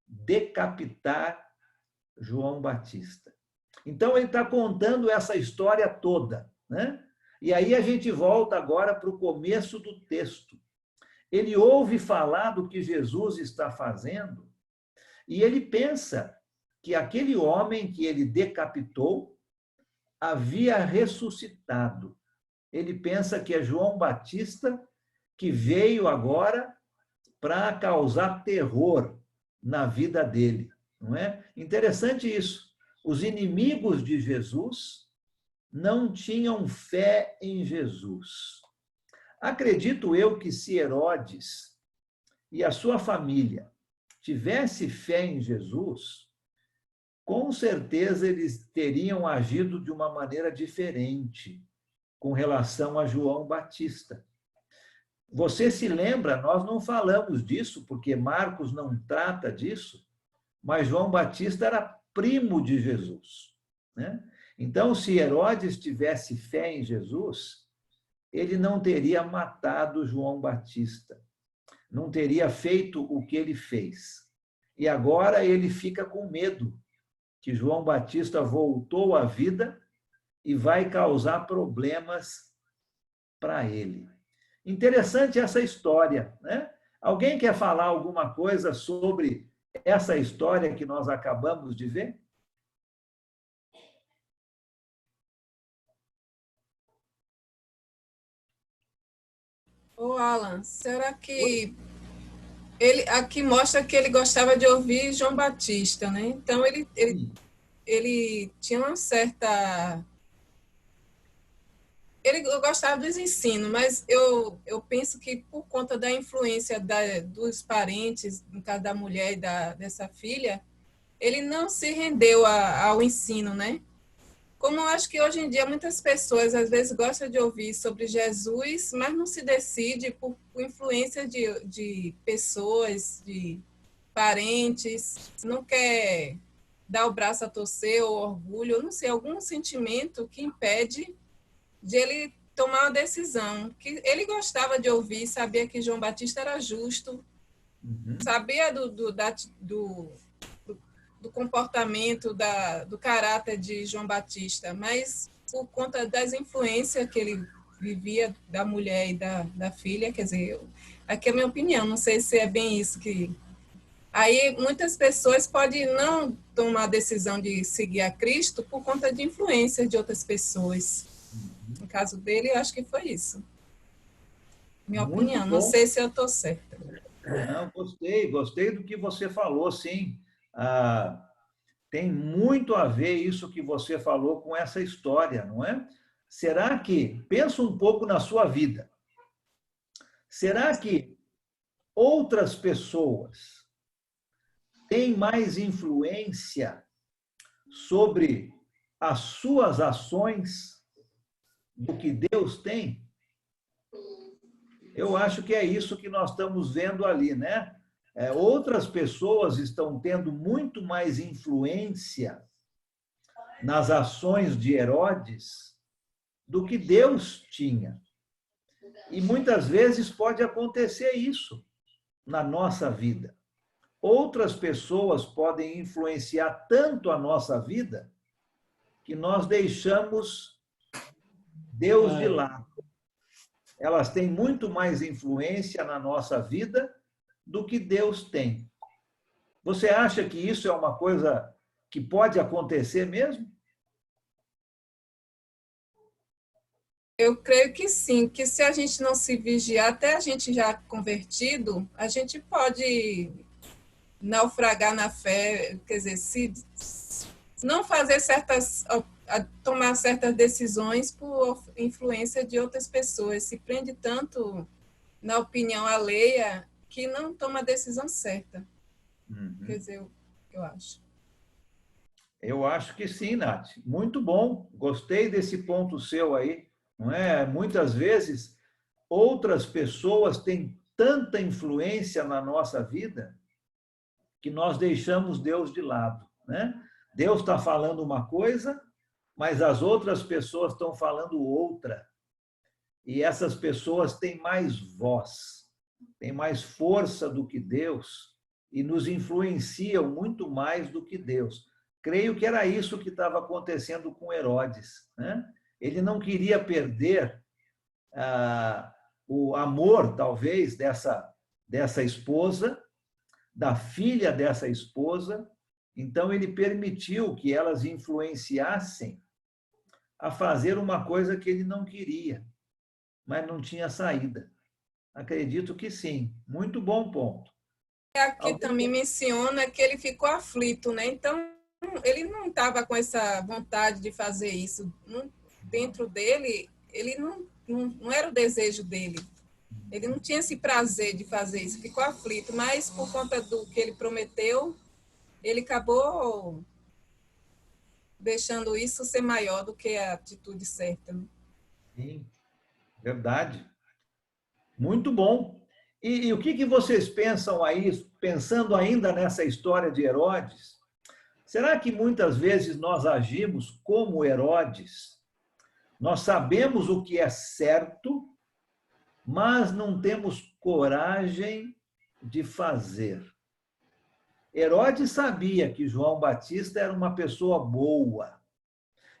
decapitar João Batista. Então, ele está contando essa história toda, né? E aí a gente volta agora para o começo do texto. Ele ouve falar do que Jesus está fazendo e ele pensa que aquele homem que ele decapitou havia ressuscitado. Ele pensa que é João Batista que veio agora para causar terror na vida dele, não é? Interessante isso. Os inimigos de Jesus não tinham fé em Jesus. Acredito eu que se Herodes e a sua família tivesse fé em Jesus, com certeza eles teriam agido de uma maneira diferente com relação a João Batista. Você se lembra, nós não falamos disso, porque Marcos não trata disso, mas João Batista era primo de Jesus, né? Então, se Herodes tivesse fé em Jesus, ele não teria matado João Batista, não teria feito o que ele fez. E agora ele fica com medo que João Batista voltou à vida e vai causar problemas para ele. Interessante essa história, né? Alguém quer falar alguma coisa sobre essa história que nós acabamos de ver? Ô, Alan, será que ele aqui mostra que ele gostava de ouvir João Batista, né? Então ele tinha uma certa... Ele gostava dos ensinos, mas eu penso que por conta da influência dos parentes, no caso da mulher e dessa filha, ele não se rendeu ao ensino, né? Como eu acho que hoje em dia muitas pessoas às vezes gostam de ouvir sobre Jesus, mas não se decide por influência de pessoas, de parentes, não quer dar o braço a torcer ou orgulho, não sei, algum sentimento que impede de ele tomar uma decisão. Que ele gostava de ouvir, sabia que João Batista era justo, sabia do comportamento, do caráter de João Batista, mas por conta das influências que ele vivia da mulher e da filha, quer dizer, aqui é a minha opinião, não sei se é bem isso que... Aí muitas pessoas podem não tomar a decisão de seguir a Cristo por conta de influências de outras pessoas. No caso dele, eu acho que foi isso. Minha opinião, não sei se eu estou certa. Não, gostei do que você falou, sim. Tem muito a ver isso que você falou com essa história, não é? Será que, pensa um pouco na sua vida, será que outras pessoas têm mais influência sobre as suas ações do que Deus tem? Eu acho que é isso que nós estamos vendo ali, né? Outras pessoas estão tendo muito mais influência nas ações de Herodes do que Deus tinha. E muitas vezes pode acontecer isso na nossa vida. Outras pessoas podem influenciar tanto a nossa vida que nós deixamos Deus de lado. Elas têm muito mais influência na nossa vida do que Deus tem. Você acha que isso é uma coisa que pode acontecer mesmo? Eu creio que sim, que se a gente não se vigiar, até a gente já convertido, a gente pode naufragar na fé, quer dizer, se não fazer tomar certas decisões por influência de outras pessoas, se prende tanto na opinião alheia que não toma a decisão certa. Quer dizer, eu acho. Eu acho que sim, Nath. Muito bom. Gostei desse ponto seu aí. Não é? Muitas vezes, outras pessoas têm tanta influência na nossa vida que nós deixamos Deus de lado, né? Deus está falando uma coisa, mas as outras pessoas estão falando outra. E essas pessoas têm mais voz, têm mais força do que Deus e nos influenciam muito mais do que Deus. Creio que era isso que estava acontecendo com Herodes, né? Ele não queria perder o amor, talvez, dessa esposa, da filha dessa esposa. Então, ele permitiu que elas influenciassem a fazer uma coisa que ele não queria, mas não tinha saída. Acredito que sim. Muito bom ponto. Aqui também menciona que ele ficou aflito, né? Então, ele não estava com essa vontade de fazer isso. Dentro dele, ele não era o desejo dele. Ele não tinha esse prazer de fazer isso, ficou aflito, mas por conta do que ele prometeu, ele acabou deixando isso ser maior do que a atitude certa. Né? Sim, verdade. Muito bom. E o que vocês pensam aí, pensando ainda nessa história de Herodes? Será que muitas vezes nós agimos como Herodes? Nós sabemos o que é certo, mas não temos coragem de fazer. Herodes sabia que João Batista era uma pessoa boa.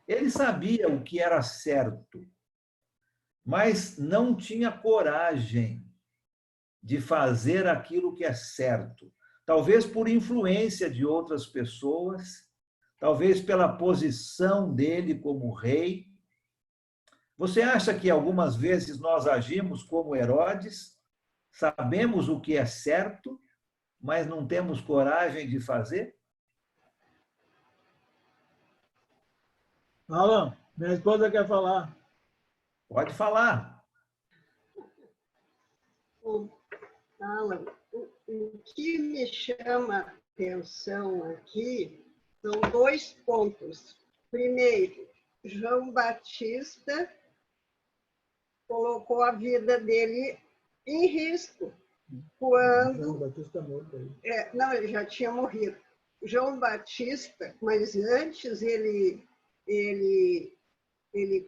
Ele sabia o que era certo, mas não tinha coragem de fazer aquilo que é certo. Talvez por influência de outras pessoas, talvez pela posição dele como rei. Você acha que algumas vezes nós agimos como Herodes, sabemos o que é certo, mas não temos coragem de fazer? Alan, minha esposa quer falar. Pode falar. Alan, o que me chama a atenção aqui são 2 pontos. Primeiro, João Batista colocou a vida dele em risco quando... João Batista morto aí. Não, ele já tinha morrido. João Batista, mas antes ele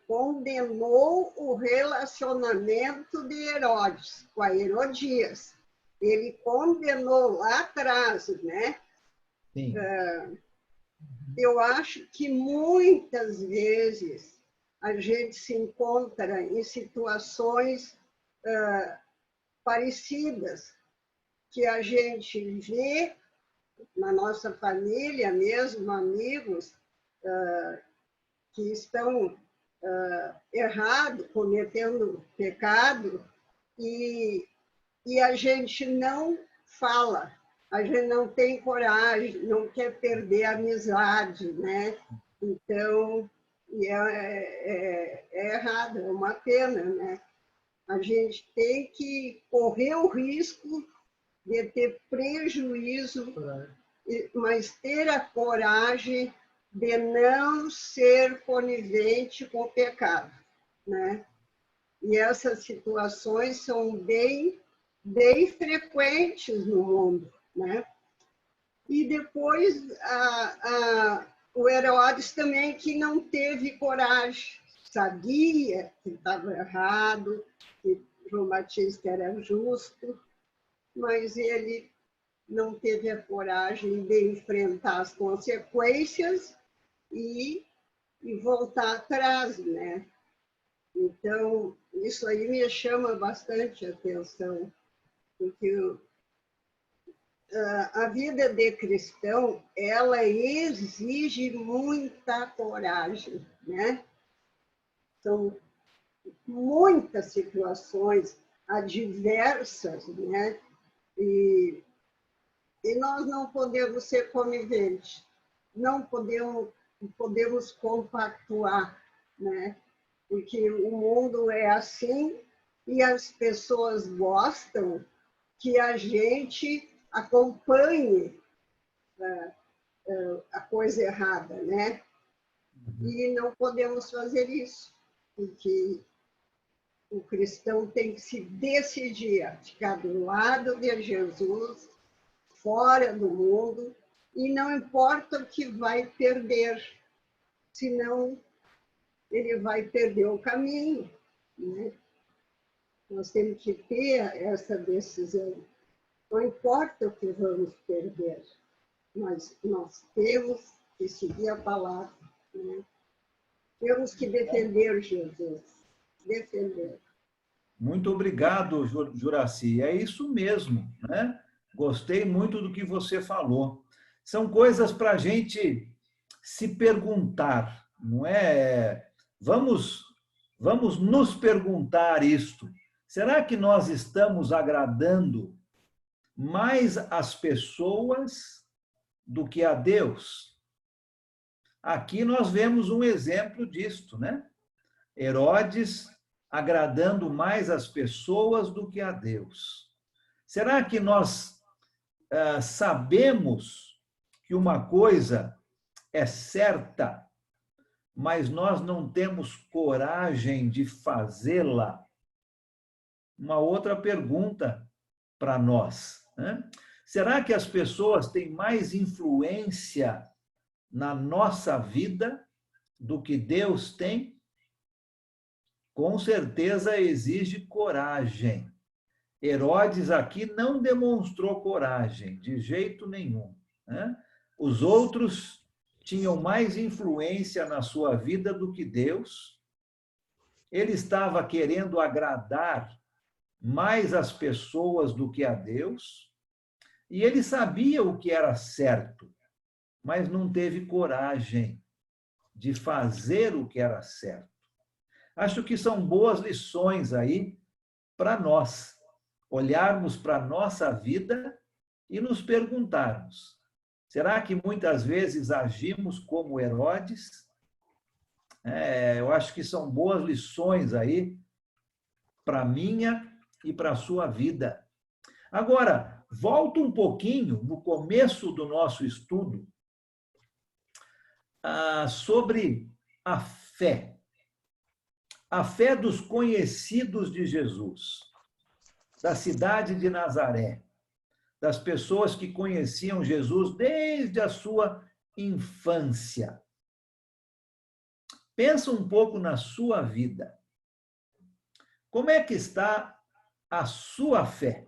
condenou o relacionamento de Herodes com a Herodias. Ele condenou lá atrás, né? Sim. Eu acho que muitas vezes a gente se encontra em situações parecidas, que a gente vê na nossa família mesmo, amigos que estão errados, cometendo pecado, e a gente não fala, a gente não tem coragem, não quer perder a amizade, né? Então, é errado, é uma pena, né? A gente tem que correr o risco de ter prejuízo, mas ter a coragem de não ser conivente com o pecado, né? E essas situações são bem frequentes no mundo, né? E depois o Herodes também, que não teve coragem, sabia que estava errado, que João Batista era justo, mas ele não teve a coragem de enfrentar as consequências e voltar atrás, né? Então, isso aí me chama bastante atenção, porque a vida de cristão, ela exige muita coragem, né? São muitas situações adversas, né? E nós não podemos ser coniventes, não podemos compactuar, né? Porque o mundo é assim e as pessoas gostam que a gente acompanhe a coisa errada, né? E não podemos fazer isso, porque o cristão tem que se decidir a ficar do lado de Jesus, fora do mundo, e não importa o que vai perder, senão ele vai perder o caminho, né? Nós temos que ter essa decisão. Não importa o que vamos perder, mas nós temos que seguir a palavra, né? Temos que defender Jesus, defender. Muito obrigado, Juraci. É isso mesmo, né? Gostei muito do que você falou. São coisas para a gente se perguntar, não é? Vamos nos perguntar isto. Será que nós estamos agradando mais as pessoas do que a Deus? Aqui nós vemos um exemplo disto, né? Herodes agradando mais as pessoas do que a Deus. Será que nós sabemos que uma coisa é certa, mas nós não temos coragem de fazê-la? Uma outra pergunta para nós, né? Será que as pessoas têm mais influência na nossa vida do que Deus tem? Com certeza exige coragem. Herodes aqui não demonstrou coragem, de jeito nenhum, né? Os outros tinham mais influência na sua vida do que Deus. Ele estava querendo agradar mais as pessoas do que a Deus, e ele sabia o que era certo, mas não teve coragem de fazer o que era certo. Acho que são boas lições aí para nós, olharmos para a nossa vida e nos perguntarmos: será que muitas vezes agimos como Herodes? Eu acho que são boas lições aí para a minha e para a sua vida. Agora, volto um pouquinho no começo do nosso estudo sobre a fé. A fé dos conhecidos de Jesus, da cidade de Nazaré, das pessoas que conheciam Jesus desde a sua infância. Pensa um pouco na sua vida. Como é que está a sua fé?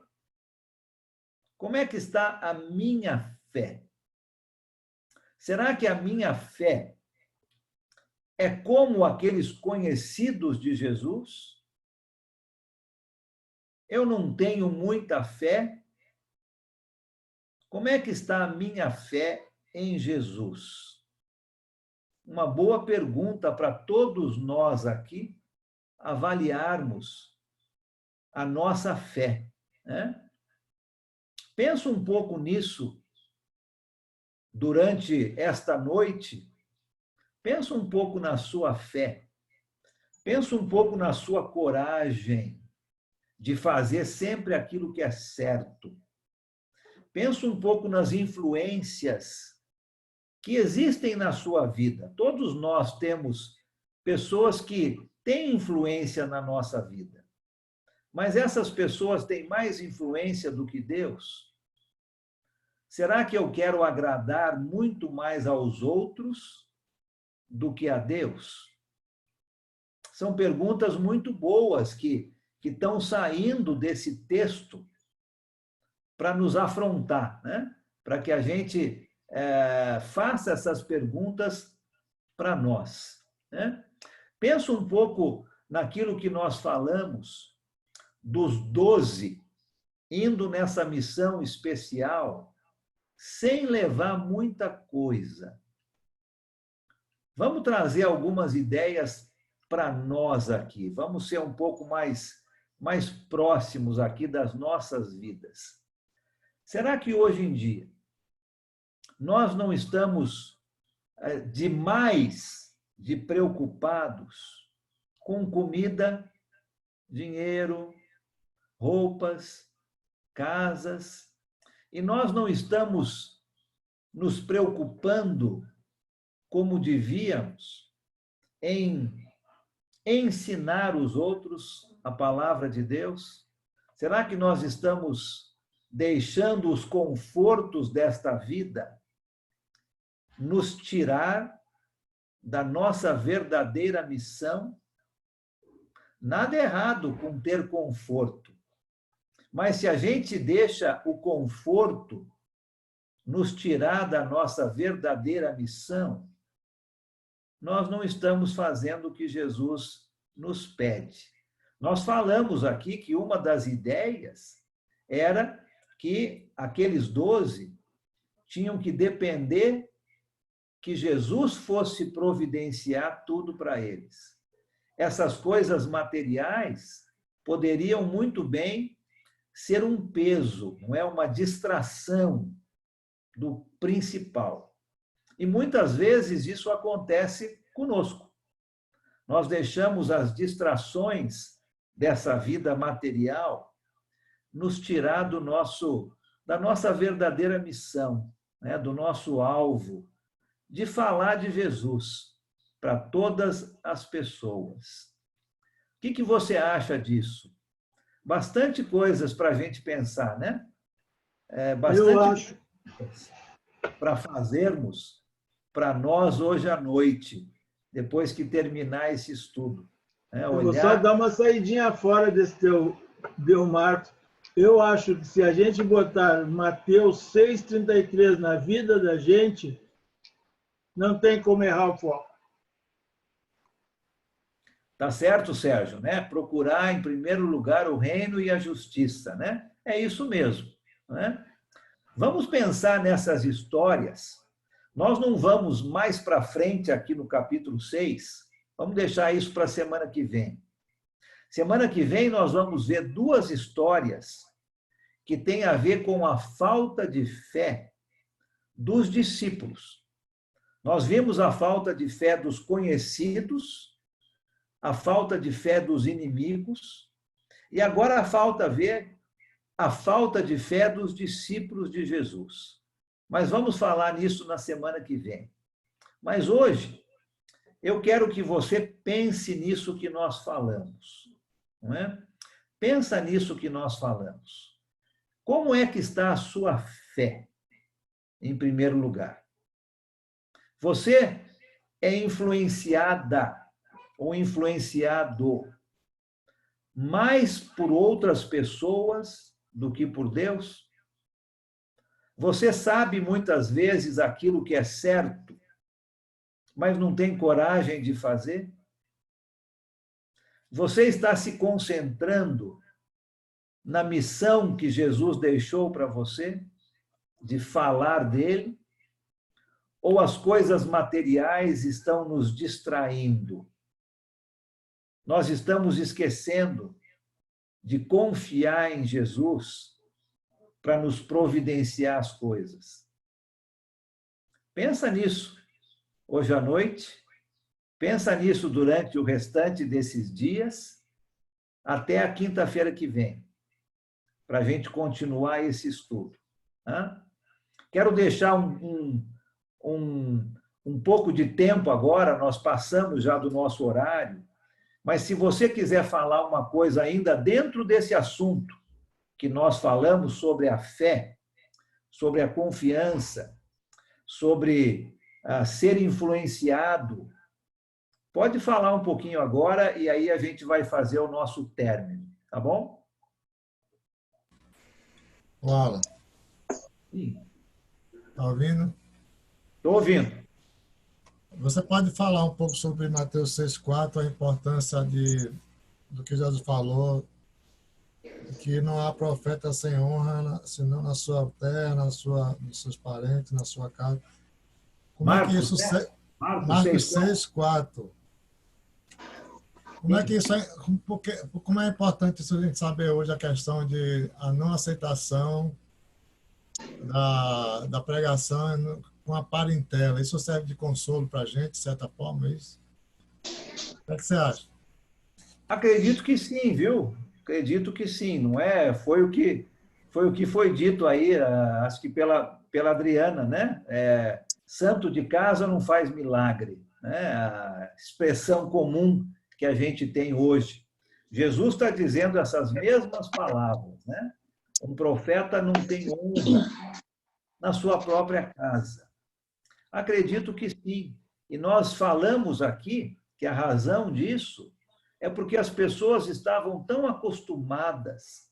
Como é que está a minha fé? Será que a minha fé é como aqueles conhecidos de Jesus? Eu não tenho muita fé. Como é que está a minha fé em Jesus? Uma boa pergunta para todos nós aqui avaliarmos a nossa fé, né? Pensa um pouco nisso durante esta noite. Pensa um pouco na sua fé. Pensa um pouco na sua coragem de fazer sempre aquilo que é certo. Pensa um pouco nas influências que existem na sua vida. Todos nós temos pessoas que têm influência na nossa vida. Mas essas pessoas têm mais influência do que Deus? Será que eu quero agradar muito mais aos outros do que a Deus? São perguntas muito boas que que estão saindo desse texto para nos afrontar, né? Para que a gente faça essas perguntas para nós, né? Pensa um pouco naquilo que nós falamos dos 12 indo nessa missão especial sem levar muita coisa. Vamos trazer algumas ideias para nós aqui. Vamos ser um pouco mais próximos aqui das nossas vidas. Será que hoje em dia nós não estamos demais de preocupados com comida, dinheiro, roupas, casas, e nós não estamos nos preocupando como devíamos em ensinar os outros a palavra de Deus? Será que nós estamos deixando os confortos desta vida nos tirar da nossa verdadeira missão? Nada errado com ter conforto, mas se a gente deixa o conforto nos tirar da nossa verdadeira missão, nós não estamos fazendo o que Jesus nos pede. Nós falamos aqui que uma das ideias era que aqueles 12 tinham que depender que Jesus fosse providenciar tudo para eles. Essas coisas materiais poderiam muito bem ser um peso, não é uma distração do principal. E muitas vezes isso acontece conosco. Nós deixamos as distrações dessa vida material nos tirar da nossa verdadeira missão, né? Do nosso alvo, de falar de Jesus para todas as pessoas. O que você acha disso? Bastante coisas para a gente pensar, né? Bastante para fazermos para nós hoje à noite, depois que terminar esse estudo. Eu vou só dar uma saidinha fora desse teu Marcos. Eu acho que se a gente botar Mateus 6,33 na vida da gente, não tem como errar o foco. Tá certo, Sérgio, né? Procurar em primeiro lugar o reino e a justiça, né? É isso mesmo, né? Vamos pensar nessas histórias. Nós não vamos mais para frente aqui no capítulo 6. Vamos deixar isso para a semana que vem. Semana que vem nós vamos ver 2 histórias que têm a ver com a falta de fé dos discípulos. Nós vimos a falta de fé dos conhecidos, a falta de fé dos inimigos, e agora falta ver a falta de fé dos discípulos de Jesus. Mas vamos falar nisso na semana que vem. Mas hoje, eu quero que você pense nisso que nós falamos. Não é? Pensa nisso que nós falamos. Como é que está a sua fé, em primeiro lugar? Você é influenciada ou influenciado mais por outras pessoas do que por Deus? Você sabe muitas vezes aquilo que é certo, mas não tem coragem de fazer? Você está se concentrando na missão que Jesus deixou para você, de falar dele? Ou as coisas materiais estão nos distraindo? Nós estamos esquecendo de confiar em Jesus para nos providenciar as coisas. Pensa nisso hoje à noite, pensa nisso durante o restante desses dias, até a quinta-feira que vem, para a gente continuar esse estudo. Quero deixar um pouco de tempo agora, nós passamos já do nosso horário, mas se você quiser falar uma coisa ainda dentro desse assunto que nós falamos sobre a fé, sobre a confiança, sobre ser influenciado, pode falar um pouquinho agora e aí a gente vai fazer o nosso término. Tá bom? Alan, Sim. tá ouvindo? Estou ouvindo. Você pode falar um pouco sobre Mateus 6,4, a importância do que Jesus falou, que não há profeta sem honra, senão na sua terra, nos seus parentes, na sua casa. Como é que isso... Marcos 6,4. Como é que isso é... Como é importante isso a gente saber hoje, a questão de a não aceitação da pregação com a parentela? Isso serve de consolo para a gente, de certa forma, é isso? O que você acha? Acredito que sim, viu? Acredito que sim, não é? Foi o que foi dito aí, acho que pela Adriana, né? Santo de casa não faz milagre, né? A expressão comum que a gente tem hoje. Jesus está dizendo essas mesmas palavras, né? Um profeta não tem honra na sua própria casa. Acredito que sim. E nós falamos aqui que a razão disso é porque as pessoas estavam tão acostumadas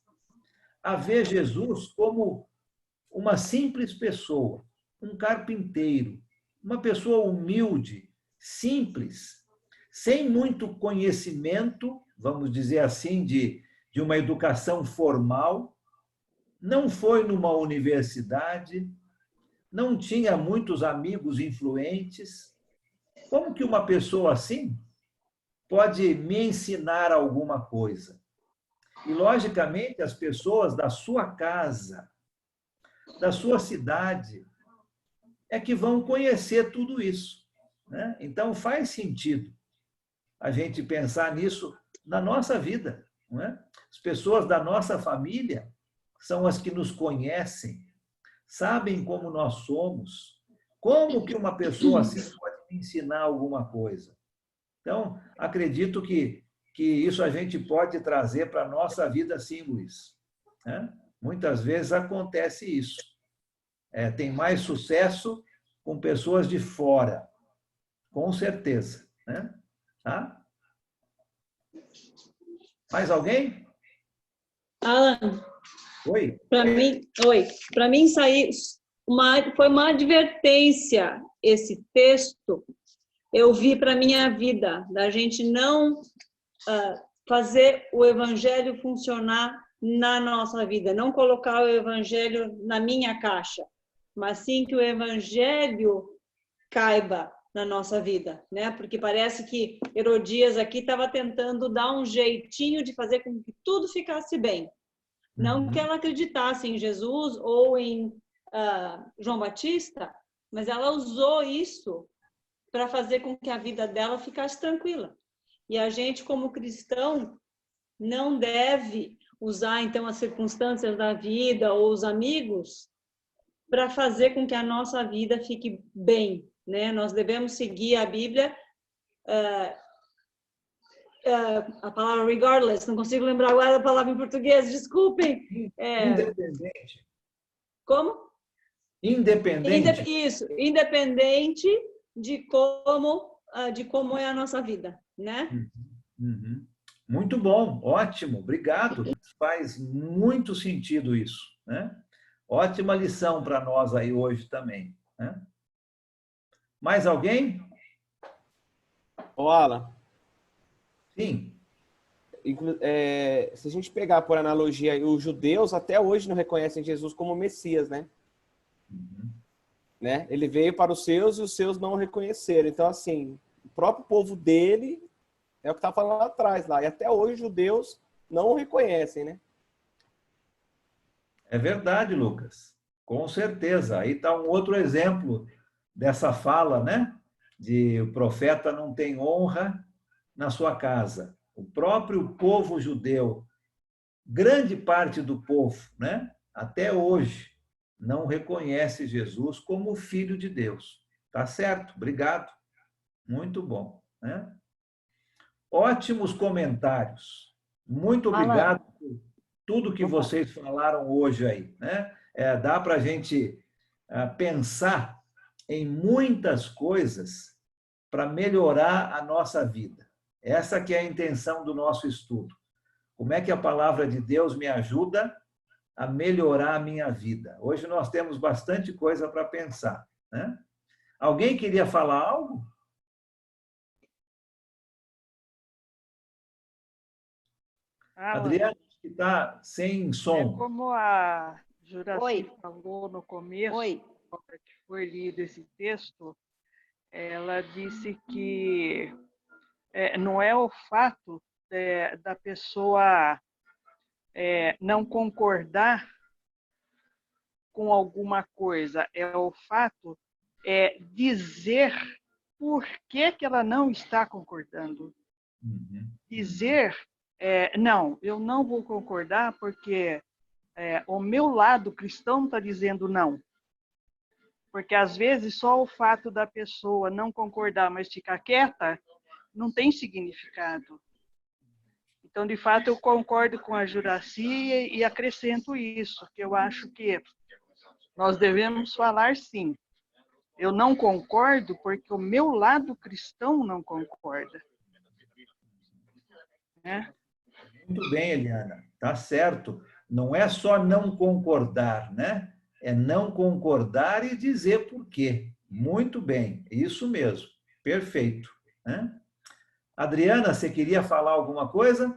a ver Jesus como uma simples pessoa, um carpinteiro, uma pessoa humilde, simples, sem muito conhecimento, vamos dizer assim, de uma educação formal, não foi numa universidade, não tinha muitos amigos influentes. Como que uma pessoa assim pode me ensinar alguma coisa? E, logicamente, as pessoas da sua casa, da sua cidade, é que vão conhecer tudo isso, né? Então, faz sentido a gente pensar nisso na nossa vida, não é? As pessoas da nossa família são as que nos conhecem, sabem como nós somos. Como que uma pessoa assim pode me ensinar alguma coisa? Então, acredito que isso a gente pode trazer para a nossa vida, sim, Luiz. Muitas vezes acontece isso. Tem mais sucesso com pessoas de fora, com certeza. Né? Tá? Mais alguém? Alan, oi. Para mim sair foi uma advertência esse texto. Eu vi para minha vida da gente não fazer o evangelho funcionar na nossa vida, não colocar o evangelho na minha caixa, mas sim que o evangelho caiba na nossa vida, né? Porque parece que Herodias aqui estava tentando dar um jeitinho de fazer com que tudo ficasse bem. Não que ela acreditasse em Jesus ou em João Batista, mas ela usou isso para fazer com que a vida dela ficasse tranquila. E a gente, como cristão, não deve usar, então, as circunstâncias da vida ou os amigos para fazer com que a nossa vida fique bem, né? Nós devemos seguir a Bíblia, a palavra regardless, não consigo lembrar agora a palavra em português, desculpem. Independente. Como? Independente. Isso, independente de como é a nossa vida, né? Uhum. Muito bom, ótimo, obrigado. Faz muito sentido isso, né? Ótima lição para nós aí hoje também, né? Mais alguém? Ô, Alan. Sim. Se a gente pegar por analogia, os judeus até hoje não reconhecem Jesus como Messias, né? Né? Ele veio para os seus e os seus não o reconheceram. Então, assim, o próprio povo dele é o que está falando lá atrás, lá. E até hoje os judeus não o reconhecem, né? É verdade, Lucas. Com certeza. Aí está um outro exemplo dessa fala, né? De o profeta não tem honra na sua casa. O próprio povo judeu, grande parte do povo, né? Até hoje, não reconhece Jesus como Filho de Deus. Tá certo, obrigado. Muito bom. Né? Ótimos comentários. Muito obrigado por tudo que vocês falaram hoje aí. Né? Dá para a gente pensar em muitas coisas para melhorar a nossa vida. Essa que é a intenção do nosso estudo. Como é que a palavra de Deus me ajuda a melhorar a minha vida? Hoje nós temos bastante coisa para pensar, né? Alguém queria falar algo? Adriana, acho que está sem som. É como a Juraci falou no começo, que foi lido esse texto, ela disse que não é o fato da pessoa não concordar com alguma coisa, é o fato dizer por que ela não está concordando. Dizer, não, eu não vou concordar porque o meu lado cristão está dizendo não. Porque, às vezes, só o fato da pessoa não concordar, mas ficar quieta, não tem significado. Então, de fato, eu concordo com a Juraci e acrescento isso, que eu acho que nós devemos falar sim. Eu não concordo porque o meu lado cristão não concorda. Muito bem, Eliana, tá certo. Não é só não concordar, né? É não concordar e dizer por quê. Muito bem, isso mesmo. Perfeito, né? Adriana, você queria falar alguma coisa?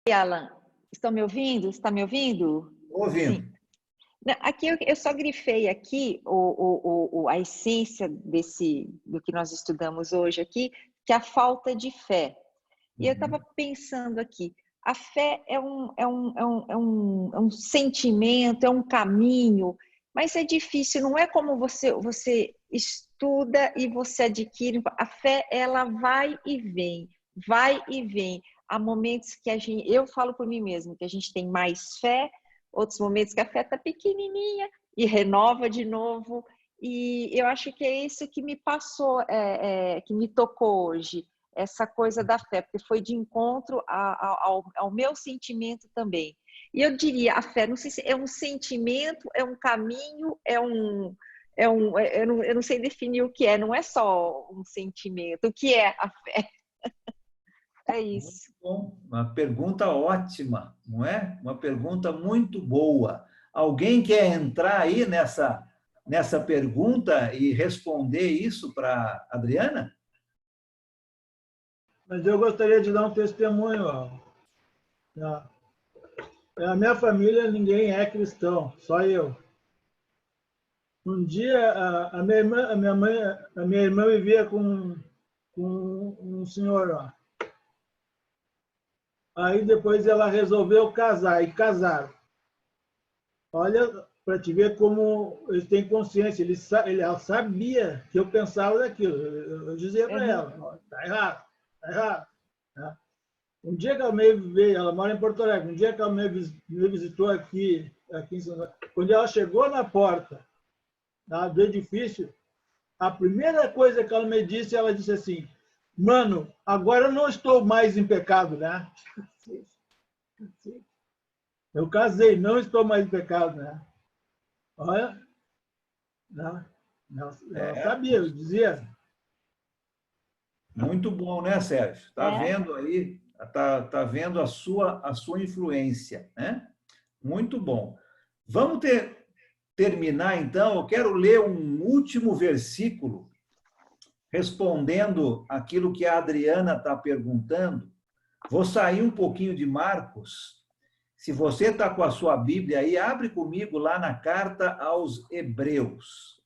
Oi, Alan, estão me ouvindo? Está me ouvindo? Ouvindo. Sim. Aqui eu só grifei aqui a essência do que nós estudamos hoje aqui, que é a falta de fé. E eu estava pensando aqui, a fé é um sentimento, é um caminho, mas é difícil, não é como você estuda e você adquire. A fé, ela vai e vem, vai e vem. Há momentos que eu falo por mim mesma, que a gente tem mais fé, outros momentos que a fé está pequenininha e renova de novo. E eu acho que é isso que me passou, que me tocou hoje, essa coisa da fé, porque foi de encontro ao meu sentimento também. E eu diria, a fé, não sei se é um sentimento, é um caminho, eu não sei definir o que é, não é só um sentimento, o que é a fé? É isso. Muito bom, uma pergunta ótima, não é? Uma pergunta muito boa. Alguém quer entrar aí nessa pergunta e responder isso para Adriana? Mas eu gostaria de dar um testemunho. A minha família, ninguém é cristão, só eu. Um dia, a minha irmã vivia com um senhor. Aí depois ela resolveu casar, e casaram. Olha, para te ver como eles têm consciência. Ela sabia que eu pensava daquilo. Eu dizia para ela, está errado, está errado. Né? Um dia que ela me veio, ela mora em Porto Alegre, um dia que ela me visitou aqui em São Paulo, quando ela chegou na porta do edifício, a primeira coisa que ela me disse, ela disse assim, mano, agora eu não estou mais em pecado, né? Eu casei, não estou mais em pecado, né? Olha, não sabia, eu dizia. Muito bom, né, Sérgio? Está vendo aí, tá vendo a sua influência, né? Muito bom. Vamos terminar, então. Eu quero ler um último versículo respondendo aquilo que a Adriana está perguntando. Vou sair um pouquinho de Marcos. Se você está com a sua Bíblia aí, abre comigo lá na carta aos Hebreus.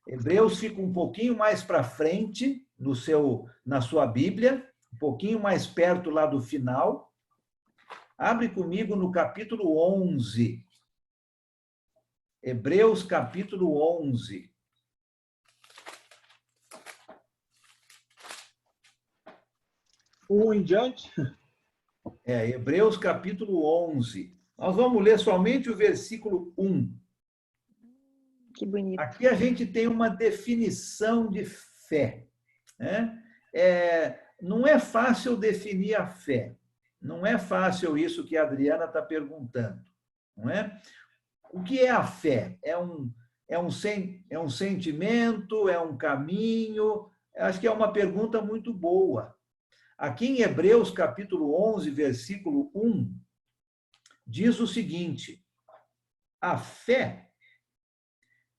Hebreus fica um pouquinho mais para frente na sua Bíblia, um pouquinho mais perto lá do final. Abre comigo no capítulo 11. Hebreus, capítulo 11. Em diante? Hebreus, capítulo 11. Nós vamos ler somente o versículo 1. Que bonito. Aqui a gente tem uma definição de fé. Né? Não é fácil definir a fé. Não é fácil isso que a Adriana está perguntando. Não é? O que é a fé? É um sentimento? É um caminho? Acho que é uma pergunta muito boa. Aqui em Hebreus, capítulo 11, versículo 1, diz o seguinte: a fé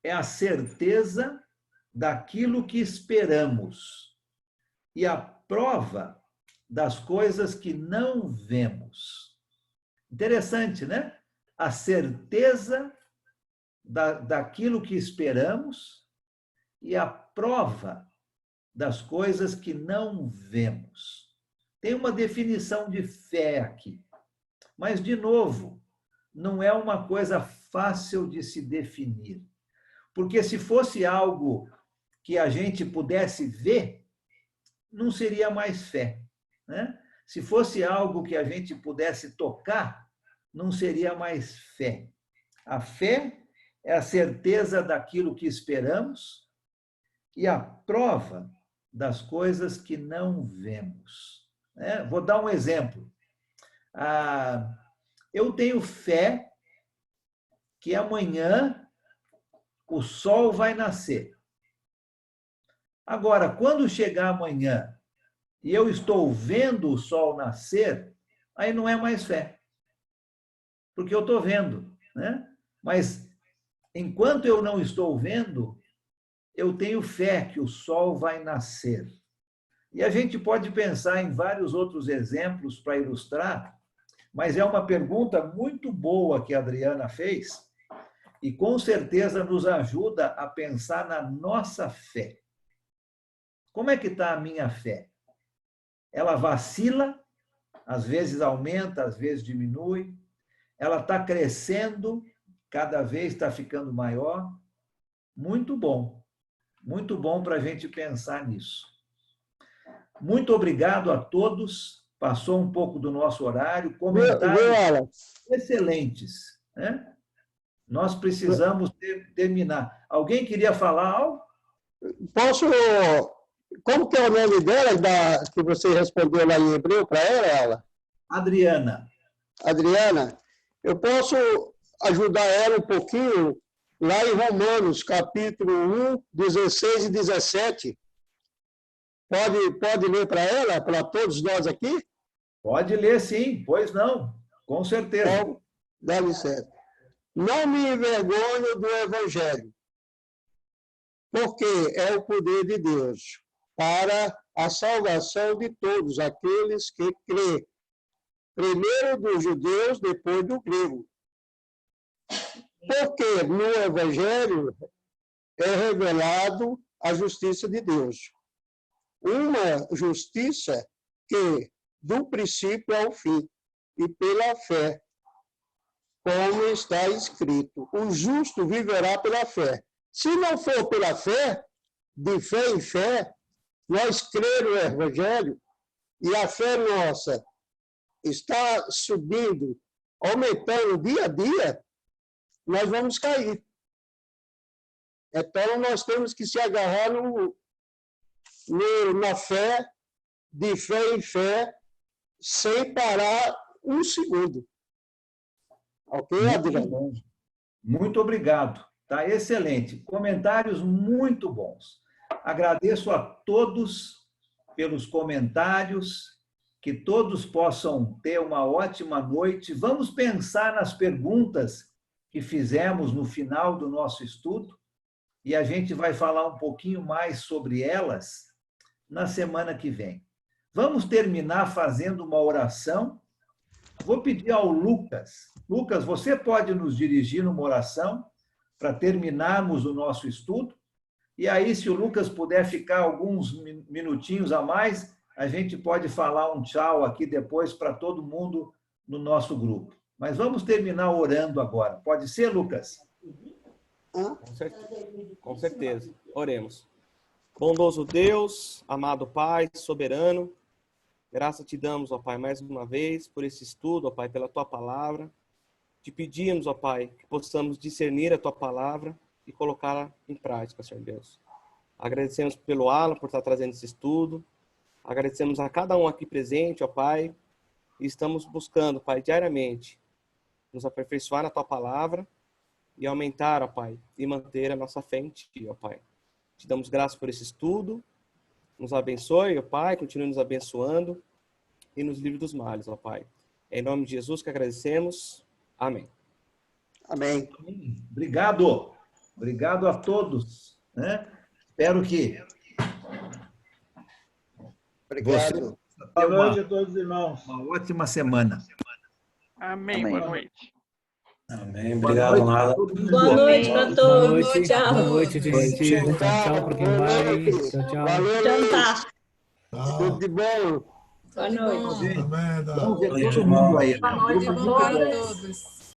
é a certeza daquilo que esperamos e a prova das coisas que não vemos. Interessante, né? A certeza daquilo que esperamos e a prova das coisas que não vemos. Tem uma definição de fé aqui, mas, de novo, não é uma coisa fácil de se definir. Porque se fosse algo que a gente pudesse ver, não seria mais fé, né? Se fosse algo que a gente pudesse tocar, não seria mais fé. A fé é a certeza daquilo que esperamos e a prova das coisas que não vemos. Vou dar um exemplo. Eu tenho fé que amanhã o sol vai nascer. Agora, quando chegar amanhã e eu estou vendo o sol nascer, aí não é mais fé. Porque eu estou vendo, né? Mas, enquanto eu não estou vendo, eu tenho fé que o sol vai nascer. E a gente pode pensar em vários outros exemplos para ilustrar, mas é uma pergunta muito boa que a Adriana fez e, com certeza, nos ajuda a pensar na nossa fé. Como é que está a minha fé? Ela vacila, às vezes aumenta, às vezes diminui. Ela está crescendo, cada vez está ficando maior. Muito bom para a gente pensar nisso. Muito obrigado a todos. Passou um pouco do nosso horário. Comentários excelentes, né? Nós precisamos terminar. Alguém queria falar algo? Posso... Como que é o nome dela, que você respondeu lá em hebreu para ela? Adriana. Adriana, eu posso ajudar ela um pouquinho lá em Romanos, capítulo 1, 16 e 17. Pode ler para ela, para todos nós aqui? Pode ler, sim. Pois não. Com certeza. Então, dá licença. Não me envergonho do Evangelho, porque é o poder de Deus para a salvação de todos aqueles que crêem. Primeiro dos judeus, depois do grego. Porque no Evangelho é revelado a justiça de Deus. Uma justiça que, do princípio ao fim, e pela fé, como está escrito, o justo viverá pela fé. Se não for pela fé, de fé em fé, nós cremos no Evangelho e a fé nossa está subindo, aumentando dia a dia, nós vamos cair. Então, nós temos que se agarrar na fé, de fé em fé, sem parar um segundo. Ok, Adriano? Muito obrigado. Tá excelente. Comentários muito bons. Agradeço a todos pelos comentários, que todos possam ter uma ótima noite. Vamos pensar nas perguntas que fizemos no final do nosso estudo e a gente vai falar um pouquinho mais sobre elas na semana que vem. Vamos terminar fazendo uma oração. Vou pedir ao Lucas. Lucas, você pode nos dirigir numa oração para terminarmos o nosso estudo? E aí, se o Lucas puder ficar alguns minutinhos a mais, a gente pode falar um tchau aqui depois para todo mundo no nosso grupo. Mas vamos terminar orando agora. Pode ser, Lucas? Com certeza. Oremos. Bondoso Deus, amado Pai, soberano, graça te damos, ó Pai, mais uma vez por esse estudo, ó Pai, pela tua palavra. Te pedimos, ó Pai, que possamos discernir a tua palavra e colocá-la em prática, Senhor Deus. Agradecemos pelo Alan, por estar trazendo esse estudo. Agradecemos a cada um aqui presente, ó Pai. E estamos buscando, Pai, diariamente, nos aperfeiçoar na tua palavra e aumentar, ó Pai, e manter a nossa fé em ti, ó Pai. Te damos graças por esse estudo. Nos abençoe, ó Pai, continue nos abençoando. e nos livre dos males, ó Pai. Em nome de Jesus que agradecemos. Amém. Amém. Obrigado. Obrigado a todos, né? Espero que Obrigado. Boa noite a todos, irmãos. Uma ótima semana. Amém. Amém. Boa noite. Amém. Obrigado, Nala. Boa noite para Boa todos. noite, Tchau. boa noite, gente. Tchau, tchau para quem vai. Tchau, tchau. Valeu, Jantar. tudo de bom. Boa noite. Amém. Vamos ver todo mundo aí. Tudo bom para todos.